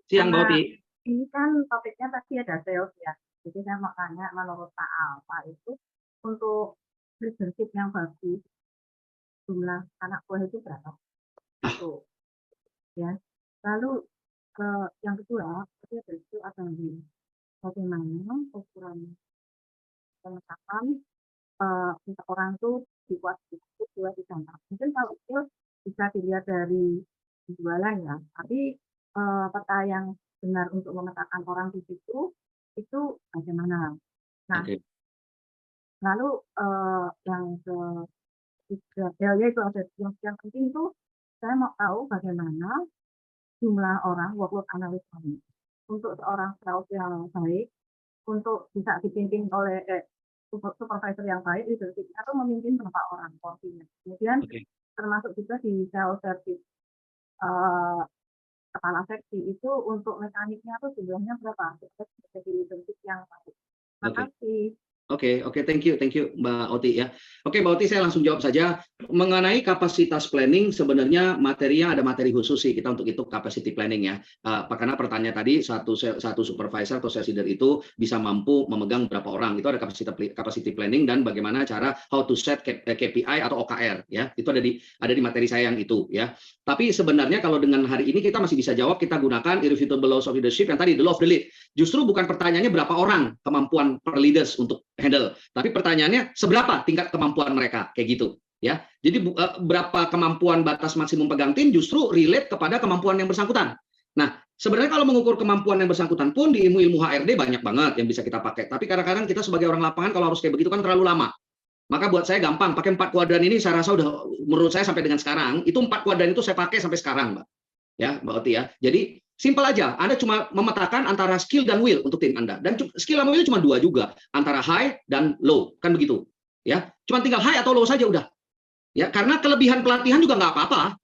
Siang, Mbak Oti. Ini kan topiknya tadi ada sales ya. Jadi saya mau tanya, menurut Pak Alfa itu untuk leadership yang bagus, jumlah anak buah itu berapa? Itu. Ya. Lalu yang kedua, itu ada bagaimana ukuran pengetahuan untuk orang itu dibuat itu dua di sana. Mungkin kalau itu bisa dilihat dari jualan ya, tapi peta yang benar untuk memetakan orang di situ itu bagaimana? Nah, lalu yang Ya itu ada yang penting itu saya mau tahu bagaimana jumlah orang workload analis kami untuk seorang sales yang baik, untuk bisa dipimpin oleh supervisor yang baik, leadership atau memimpin berapa orang porsinya. Kemudian termasuk juga di sales service kepala seksi itu untuk mekaniknya tuh jumlahnya berapa? Jadi leadership yang baik. Terima kasih. Oke, thank you Mbak Oti ya. Oke, Mbak Oti, saya langsung jawab saja. Mengenai kapasitas planning, sebenarnya materinya ada materi khusus sih kita untuk itu capacity planning ya. Karena pertanyaan tadi satu supervisor atau sales leader itu bisa mampu memegang berapa orang, itu ada capacity planning dan bagaimana cara how to set KPI atau OKR ya. Itu ada di materi saya yang itu ya. Tapi sebenarnya kalau dengan hari ini kita masih bisa jawab, kita gunakan irrefutable laws of leadership yang tadi the law of the lead. Justru bukan pertanyaannya berapa orang kemampuan per leaders untuk handle, tapi pertanyaannya seberapa tingkat kemampuan mereka kayak gitu ya. Jadi berapa kemampuan batas maksimum pegang tim justru relate kepada kemampuan yang bersangkutan. Nah, sebenarnya kalau mengukur kemampuan yang bersangkutan pun di ilmu HRD banyak banget yang bisa kita pakai. Tapi kadang-kadang kita sebagai orang lapangan kalau harus kayak begitu kan terlalu lama. Maka buat saya gampang pakai 4 kuadran ini, saya rasa udah menurut saya sampai dengan sekarang itu 4 kuadran itu saya pakai sampai sekarang, Mbak. Ya, Mbak Oti ya. Jadi simpel aja, Anda cuma memetakan antara skill dan will untuk tim Anda. Dan skill dan will cuma 2 juga, antara high dan low, kan begitu. Ya, cuma tinggal high atau low saja udah. Ya, karena kelebihan pelatihan juga nggak apa-apa.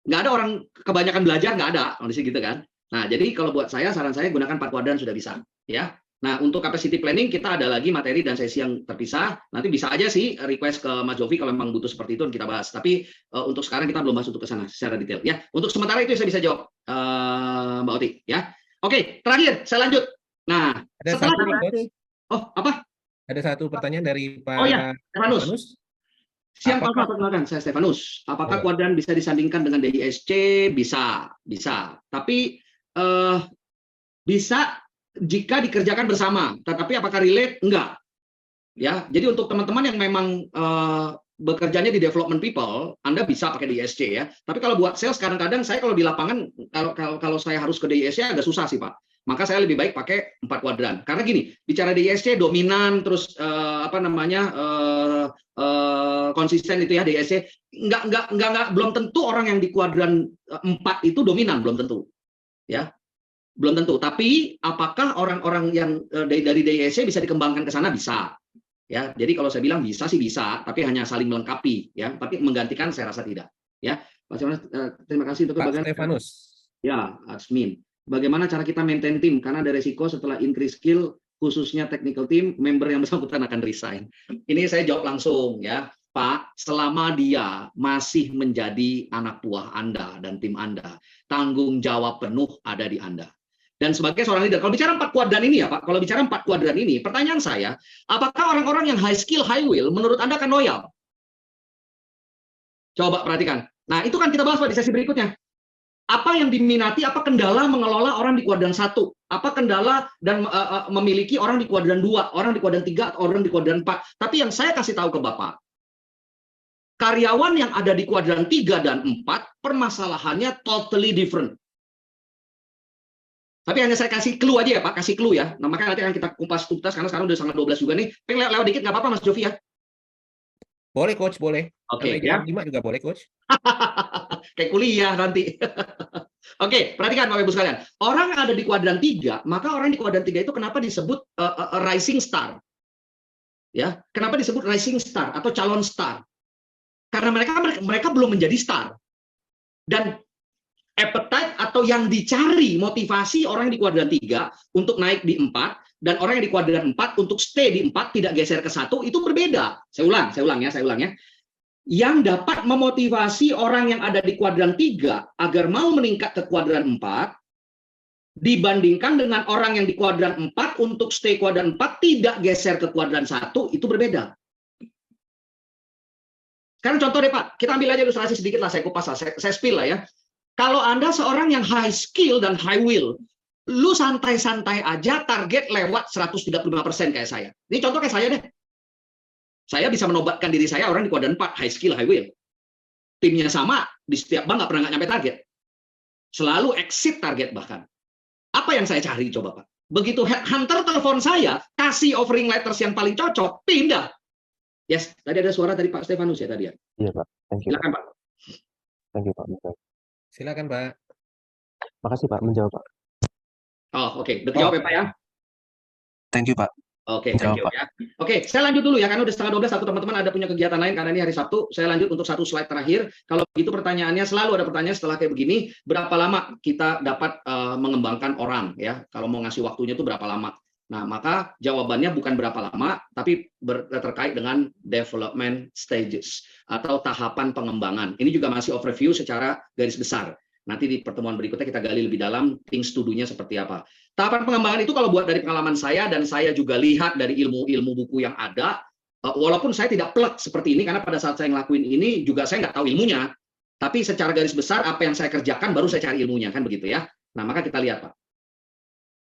Nggak ada orang kebanyakan belajar, nggak ada, kondisi gitu kan. Nah, jadi kalau buat saya, saran saya gunakan 4 kuadran sudah bisa. Ya. Nah, untuk capacity planning kita ada lagi materi dan sesi yang terpisah. Nanti bisa aja sih request ke Mas Jovi kalau memang butuh seperti itu kita bahas. Tapi untuk sekarang kita belum masuk ke sana secara detail ya. Untuk sementara itu saya bisa jawab Mbak Oti ya. Oke, terakhir saya lanjut. Nah, ada setelah satu nih, Coach. Oh, apa? Ada satu pertanyaan dari Pak Stefanus. Siang Pak, perkenalkan saya Stefanus. Apakah kuadran bisa disandingkan dengan DISC? Bisa. Tapi bisa jika dikerjakan bersama, tetapi apakah relate? Enggak. Ya, jadi untuk teman-teman yang memang bekerjanya di development people, Anda bisa pakai DISC ya. Tapi kalau buat sales kadang-kadang saya kalau di lapangan kalau saya harus ke DISC agak susah sih, Pak. Maka saya lebih baik pakai 4 kuadran. Karena gini, bicara DISC dominan terus konsisten itu ya DISC, enggak belum tentu orang yang di kuadran 4 itu dominan, belum tentu. Ya. Belum tentu, tapi apakah orang-orang yang dari DISC bisa dikembangkan ke sana? Bisa. Ya, jadi kalau saya bilang bisa sih bisa, tapi hanya saling melengkapi ya, tapi menggantikan saya rasa tidak. Ya, Pak Stefanus, terima kasih untuk Pak Stefanus. Ya, admin. Bagaimana cara kita maintain tim? Karena ada resiko setelah increase skill, khususnya technical team, member yang bersangkutan akan resign. Ini saya jawab langsung ya. Pak, selama dia masih menjadi anak buah Anda dan tim Anda, tanggung jawab penuh ada di Anda. Dan sebagai seorang leader, kalau bicara 4 kuadran ini ya Pak, kalau bicara 4 kuadran ini, pertanyaan saya, apakah orang-orang yang high skill, high will, menurut Anda akan loyal? Coba perhatikan. Nah, itu kan kita bahas Pak di sesi berikutnya. Apa yang diminati, apa kendala mengelola orang di kuadran 1? Apa kendala dan memiliki orang di kuadran 2, orang di kuadran 3, atau orang di kuadran 4? Tapi yang saya kasih tahu ke Bapak, karyawan yang ada di kuadran 3 dan 4, permasalahannya totally different. Tapi hanya saya kasih clue aja ya Pak, kasih clue ya. Nah, makanya nanti akan kita kupas tuntas karena sekarang udah sangat 12 juga nih. Pengen lewat dikit nggak apa-apa Mas Jovi ya? Boleh Coach, boleh. Oke, jam 5 juga boleh Coach. Kayak kuliah nanti. Oke, perhatikan Bapak Ibu sekalian. Orang yang ada di kuadran 3, maka orang di kuadran 3 itu kenapa disebut rising star? Ya, kenapa disebut rising star atau calon star? Karena mereka belum menjadi star. Dan appetite atau yang dicari motivasi orang yang di kuadran 3 untuk naik di 4 dan orang yang di kuadran 4 untuk stay di 4 tidak geser ke 1 itu berbeda. Saya ulang ya. Yang dapat memotivasi orang yang ada di kuadran 3 agar mau meningkat ke kuadran 4 dibandingkan dengan orang yang di kuadran 4 untuk stay kuadran 4 tidak geser ke kuadran 1 itu berbeda. Sekarang contoh deh Pak, kita ambil aja ilustrasi sedikit lah, saya kupas lah, saya spill lah ya. Kalau Anda seorang yang high skill dan high will, lu santai-santai aja target lewat 135% kayak saya. Ini contoh kayak saya deh. Saya bisa menobatkan diri saya orang di kuadran 4, high skill, high will. Timnya sama, di setiap bank nggak nyampe target. Selalu exit target bahkan. Apa yang saya cari coba Pak? Begitu headhunter telepon saya, kasih offering letters yang paling cocok, pindah. Yes, tadi ada suara dari Pak Stefanus ya tadi ya. Iya, Pak. Thank you, Pak. Silakan Pak. Thank you, Pak. Menjawab. Silakan, Pak. Makasih, Pak. Menjawab, Pak. Oh, oke. Udah jawab ya Pak ya? Thank you, Pak. Oke, thank you Jawab, Pak. ya. Oke, saya lanjut dulu ya, karena udah setengah 12, aku teman-teman ada punya kegiatan lain, karena ini hari Sabtu, saya lanjut untuk satu slide terakhir. Kalau begitu pertanyaannya, selalu ada pertanyaan setelah kayak begini, berapa lama kita dapat mengembangkan orang, ya, kalau mau ngasih waktunya itu berapa lama. Nah, maka jawabannya bukan berapa lama, tapi terkait dengan development stages, atau tahapan pengembangan. Ini juga masih overview secara garis besar. Nanti di pertemuan berikutnya kita gali lebih dalam things to do-nya seperti apa. Tahapan pengembangan itu kalau buat dari pengalaman saya dan saya juga lihat dari ilmu-ilmu buku yang ada, walaupun saya tidak plek seperti ini karena pada saat saya ngelakuin ini juga saya nggak tahu ilmunya, tapi secara garis besar apa yang saya kerjakan baru saya cari ilmunya, kan begitu ya. Nah, maka kita lihat Pak.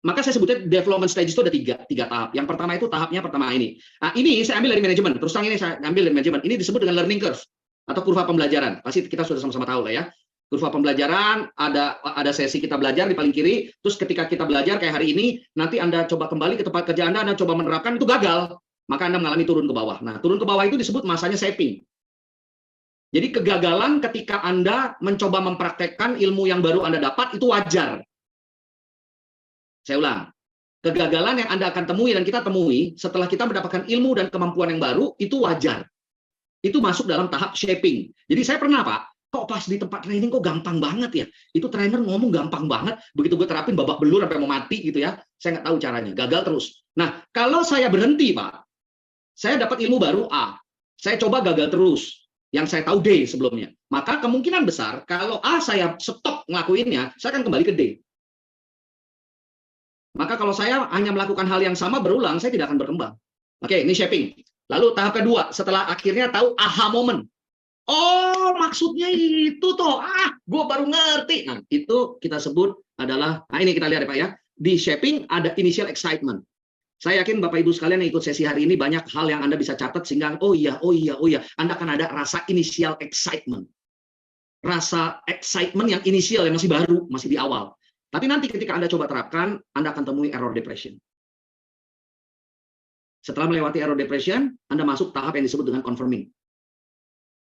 Maka saya sebutnya development stage itu ada tiga tahap. Yang pertama itu tahapnya pertama ini. Nah, ini saya ambil dari manajemen. Terus terang ini saya ambil dari manajemen. Ini disebut dengan learning curve atau kurva pembelajaran. Pasti kita sudah sama-sama tahu lah ya. Kurva pembelajaran, ada sesi kita belajar di paling kiri, terus ketika kita belajar kayak hari ini, nanti Anda coba kembali ke tempat kerja Anda coba menerapkan, itu gagal, maka Anda mengalami turun ke bawah. Nah, turun ke bawah itu disebut masanya shaping. Jadi kegagalan ketika Anda mencoba mempraktekkan ilmu yang baru Anda dapat, itu wajar. Saya ulang, kegagalan yang Anda akan temui dan kita temui setelah kita mendapatkan ilmu dan kemampuan yang baru, itu wajar. Itu masuk dalam tahap shaping. Jadi saya pernah Pak, kok pas di tempat training kok gampang banget ya, itu trainer ngomong gampang banget, begitu gue terapin babak belur sampai mau mati gitu ya, saya nggak tahu caranya, gagal terus. Nah, kalau saya berhenti Pak, saya dapat ilmu baru A, saya coba gagal terus, yang saya tahu D sebelumnya, maka kemungkinan besar kalau A saya stop ngelakuinnya, saya akan kembali ke D. Maka kalau saya hanya melakukan hal yang sama berulang, saya tidak akan berkembang. Oke, ini shaping. Lalu tahap kedua, setelah akhirnya tahu aha moment. Oh, maksudnya itu toh. Gue baru ngerti. Nah, itu kita sebut adalah, nah ini kita lihat ya Pak ya. Di shaping ada initial excitement. Saya yakin Bapak Ibu sekalian yang ikut sesi hari ini banyak hal yang Anda bisa catat sehingga oh iya. Anda akan ada rasa initial excitement. Rasa excitement yang inisial yang masih baru, masih di awal. Tapi nanti ketika Anda coba terapkan, Anda akan temui error depression. Setelah melewati error depression, Anda masuk tahap yang disebut dengan confirming.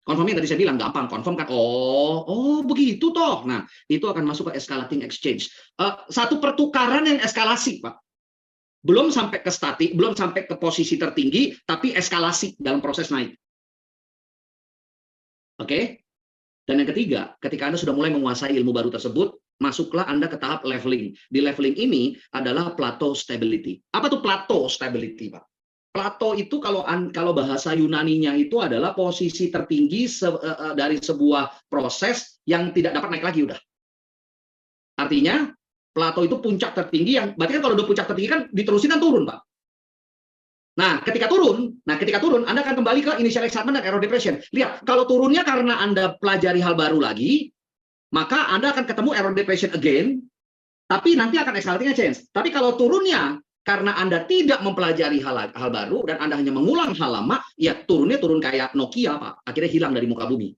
Confirming tadi saya bilang gampang, confirm kan, oh begitu toh. Nah, itu akan masuk ke escalating exchange. Satu pertukaran yang eskalasi, Pak. Belum sampai ke statik, belum sampai ke posisi tertinggi, tapi eskalasi dalam proses naik. Oke? Dan yang ketiga, ketika Anda sudah mulai menguasai ilmu baru tersebut, masuklah Anda ke tahap leveling. Di leveling ini adalah plateau stability. Apa tuh plateau stability, Pak? Plateau itu kalau bahasa Yunaninya itu adalah posisi tertinggi dari sebuah proses yang tidak dapat naik lagi udah. Artinya plateau itu puncak tertinggi yang berarti kan kalau udah puncak tertinggi kan diterusin kan turun, Pak. Nah, ketika turun Anda akan kembali ke initial excitement dan error depression. Lihat, kalau turunnya karena Anda pelajari hal baru lagi, maka Anda akan ketemu error depression again, tapi nanti akan escalating change. Tapi kalau turunnya karena Anda tidak mempelajari hal baru dan Anda hanya mengulang hal lama, ya turunnya turun kayak Nokia, Pak. Akhirnya hilang dari muka bumi.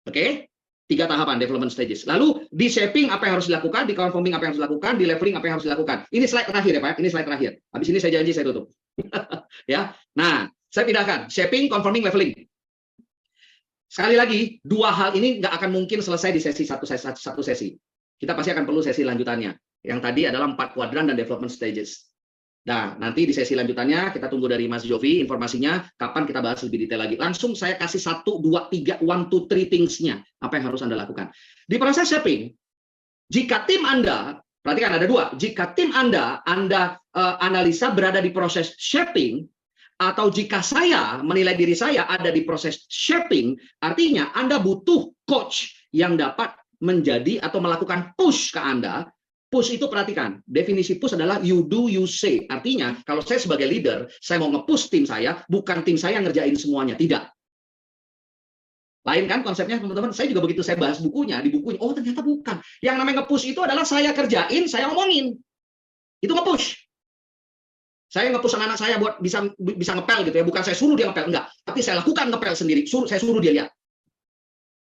Oke? 3 tahapan development stages. Lalu di shaping apa yang harus dilakukan, di confirming apa yang harus dilakukan, di leveling apa yang harus dilakukan. Ini slide terakhir ya, Pak. Ini slide terakhir. Habis ini saya janji saya tutup. Ya. Nah, saya pindahkan shaping, confirming, leveling. Sekali lagi, 2 hal ini nggak akan mungkin selesai di satu sesi. Kita pasti akan perlu sesi lanjutannya. Yang tadi adalah 4 kuadran dan development stages. Nah, nanti di sesi lanjutannya kita tunggu dari Mas Jovi informasinya kapan kita bahas lebih detail lagi. Langsung saya kasih 1, 2, 3, 1, 2, 3 things-nya. Apa yang harus Anda lakukan. Di proses shaping, jika tim Anda, perhatikan ada 2. Jika tim Anda analisa berada di proses shaping, atau jika saya menilai diri saya ada di proses shaping, artinya Anda butuh coach yang dapat menjadi atau melakukan push ke Anda. Push itu perhatikan, definisi push adalah you do, you say. Artinya, kalau saya sebagai leader, saya mau nge-push tim saya, bukan tim saya ngerjain semuanya, tidak. Lain kan konsepnya, teman-teman? Saya juga begitu saya bahas bukunya, di bukunya, oh ternyata bukan. Yang namanya nge-push itu adalah saya kerjain, saya omongin. Itu nge-push. Saya nge-push anak saya buat bisa ngepel gitu ya, bukan saya suruh dia ngepel, enggak. Tapi saya lakukan ngepel sendiri, saya suruh dia lihat.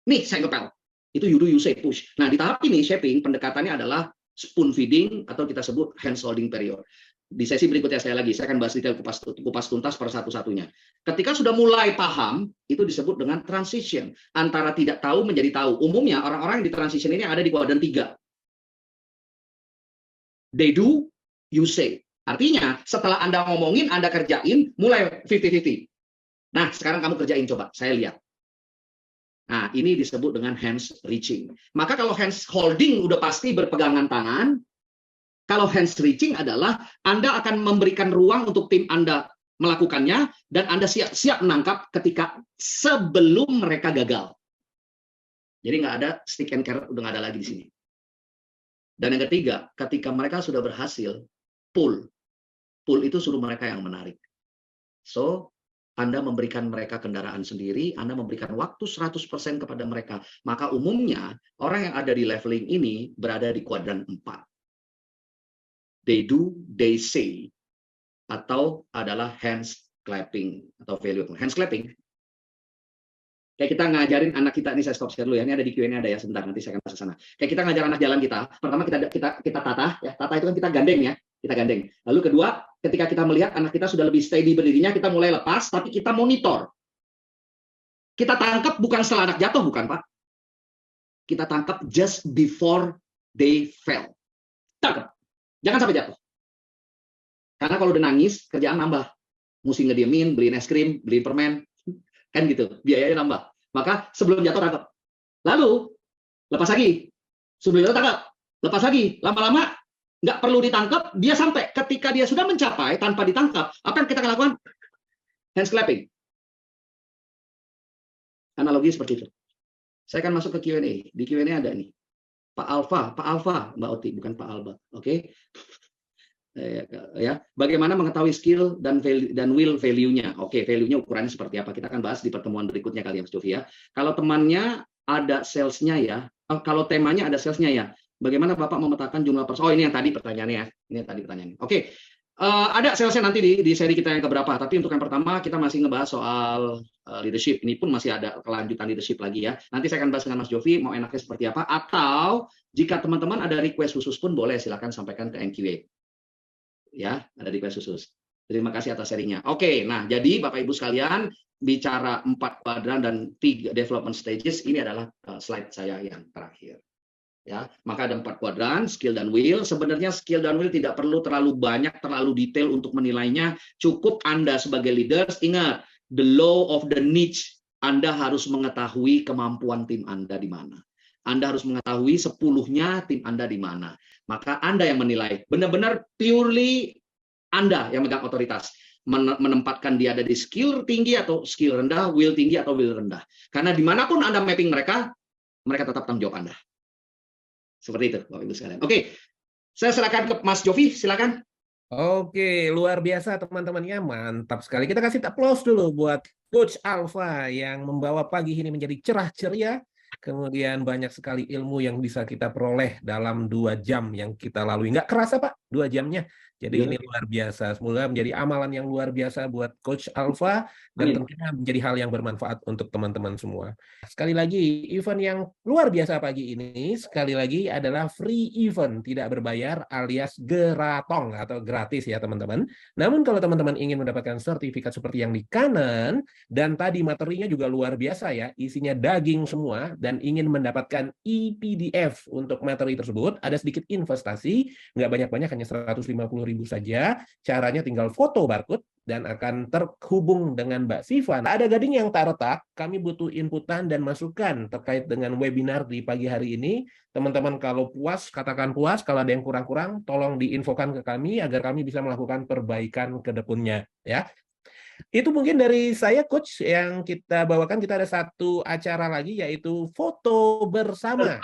Nih, saya ngepel. Itu you do, you say, push. Nah, di tahap ini, shaping, pendekatannya adalah spoon feeding, atau kita sebut hands holding period. Di sesi berikutnya saya akan bahas detail kupas tuntas per satu-satunya. Ketika sudah mulai paham, itu disebut dengan transition. Antara tidak tahu menjadi tahu. Umumnya orang-orang yang di transition ini ada di kuadran 3. They do, you say. Artinya, setelah Anda ngomongin, Anda kerjain, mulai 50-50. Nah, sekarang kamu kerjain, coba. Saya lihat. Nah, ini disebut dengan hands reaching. Maka kalau hands holding udah pasti berpegangan tangan. Kalau hands reaching adalah Anda akan memberikan ruang untuk tim Anda melakukannya, dan Anda siap-siap menangkap ketika sebelum mereka gagal. Jadi nggak ada stick and carrot, udah nggak ada lagi di sini. Dan yang ketiga, ketika mereka sudah berhasil, pull. Pull itu suruh mereka yang menarik. So, Anda memberikan mereka kendaraan sendiri, Anda memberikan waktu 100% kepada mereka. Maka umumnya, orang yang ada di leveling ini berada di kuadran 4. They do, they say. Atau adalah hands clapping. Atau value. Hands clapping. Kayak kita ngajarin anak kita, ini saya stop share dulu ya, ini ada di Q&A ada ya, sebentar, nanti saya akan masuk ke sana. Kayak kita ngajar anak jalan kita, pertama kita tata, ya, tata itu kan kita gandeng ya, kita gandeng. Lalu kedua, ketika kita melihat anak kita sudah lebih steady berdirinya, kita mulai lepas, tapi kita monitor. Kita tangkap bukan setelah anak jatuh, bukan Pak. Kita tangkap just before they fell. Tangkap, jangan sampai jatuh. Karena kalau udah nangis, kerjaan nambah. Mesti ngediemin, beliin es krim, beliin permen, kan gitu, biayanya nambah. Maka sebelum jatuh tangkap. Lalu lepas lagi. Sebelum jatuh tangkap. Lepas lagi. Lama-lama nggak perlu ditangkap, dia sampai ketika dia sudah mencapai tanpa ditangkap, apa yang kita lakukan? Hands clapping. Analogi seperti itu. Saya akan masuk ke Q&A. Di Q&A ada nih. Pak Alfa, Mbak Oti, bukan Pak Alba. Oke. Ya, bagaimana mengetahui skill dan will value-nya? Oke, value-nya ukurannya seperti apa? Kita akan bahas di pertemuan berikutnya kali ya, Mas Jovi ya. Kalau temannya ada sales-nya ya, kalau temanya ada sales-nya ya, bagaimana Bapak memetakan jumlah person? Oh, ini yang tadi pertanyaannya ya. Ini yang tadi pertanyaannya. Oke. Ada sales-nya nanti di seri kita yang keberapa, tapi untuk yang pertama kita masih ngebahas soal leadership. Ini pun masih ada kelanjutan leadership lagi ya. Nanti saya akan bahas dengan Mas Jovi mau enaknya seperti apa, atau jika teman-teman ada request khusus pun boleh silakan sampaikan ke NQA. Ya, ada request khusus. Terima kasih atas sharingnya. Oke, nah jadi Bapak Ibu sekalian, bicara 4 kuadran dan 3 development stages, ini adalah slide saya yang terakhir. Ya, maka ada 4 kuadran, skill dan will. Sebenarnya skill dan will tidak perlu terlalu banyak, terlalu detail untuk menilainya. Cukup Anda sebagai leaders ingat the law of the niche. Anda harus mengetahui kemampuan tim Anda di mana. Anda harus mengetahui 10-nya tim Anda di mana. Maka Anda yang menilai. Benar-benar purely Anda yang megang otoritas. Menempatkan dia ada di skill tinggi atau skill rendah, will tinggi atau will rendah. Karena dimanapun Anda mapping mereka tetap tanggung jawab Anda. Seperti itu, Bapak Ibu sekalian. Oke, saya silakan ke Mas Jovi, silakan. Oke, luar biasa teman-temannya, mantap sekali. Kita kasih applause dulu buat Coach Alfa yang membawa pagi ini menjadi cerah ceria. Kemudian banyak sekali ilmu yang bisa kita peroleh dalam 2 jam yang kita lalui. Nggak kerasa Pak, 2 jamnya. Jadi ini luar biasa. Semoga menjadi amalan yang luar biasa buat Coach Alfa dan tentunya menjadi hal yang bermanfaat untuk teman-teman semua. Sekali lagi, event yang luar biasa pagi ini, sekali lagi adalah free event, tidak berbayar alias geratong atau gratis ya teman-teman. Namun kalau teman-teman ingin mendapatkan sertifikat seperti yang di kanan, dan tadi materinya juga luar biasa ya, isinya daging semua, dan ingin mendapatkan e-PDF untuk materi tersebut, ada sedikit investasi, nggak banyak-banyak, hanya 150.000 saja. Caranya tinggal foto barcode dan akan terhubung dengan Mbak Siva. Ada gading yang tak retak, kami butuh inputan dan masukan terkait dengan webinar di pagi hari ini. Teman-teman kalau puas, katakan puas. Kalau ada yang kurang-kurang, tolong diinfokan ke kami agar kami bisa melakukan perbaikan ke depannya. Ya. Itu mungkin dari saya, Coach, yang kita bawakan. Kita ada satu acara lagi, yaitu foto bersama.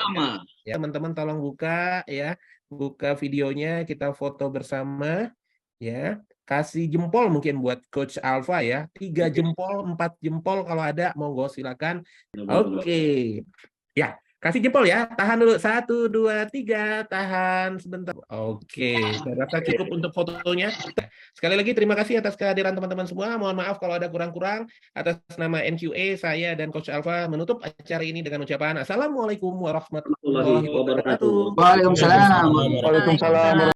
Ya, teman-teman tolong buka ya. Buka videonya, kita foto bersama ya. Kasih jempol mungkin buat Coach Alfa ya. 3 jempol, 4 jempol kalau ada, monggo silakan. Oke. Ya, Kasih jempol ya, tahan dulu. 1, 2, 3, tahan sebentar. Oke, saya rasa cukup untuk fotonya. Sekali lagi terima kasih atas kehadiran teman-teman semua. Mohon maaf kalau ada kurang-kurang. Atas nama NQA, saya dan Coach Alfa menutup acara ini dengan ucapan Assalamualaikum warahmatullahi Warahmatullahi wabarakatuh. wabarakatuh. Waalaikumsalam. Waalaikumsalam.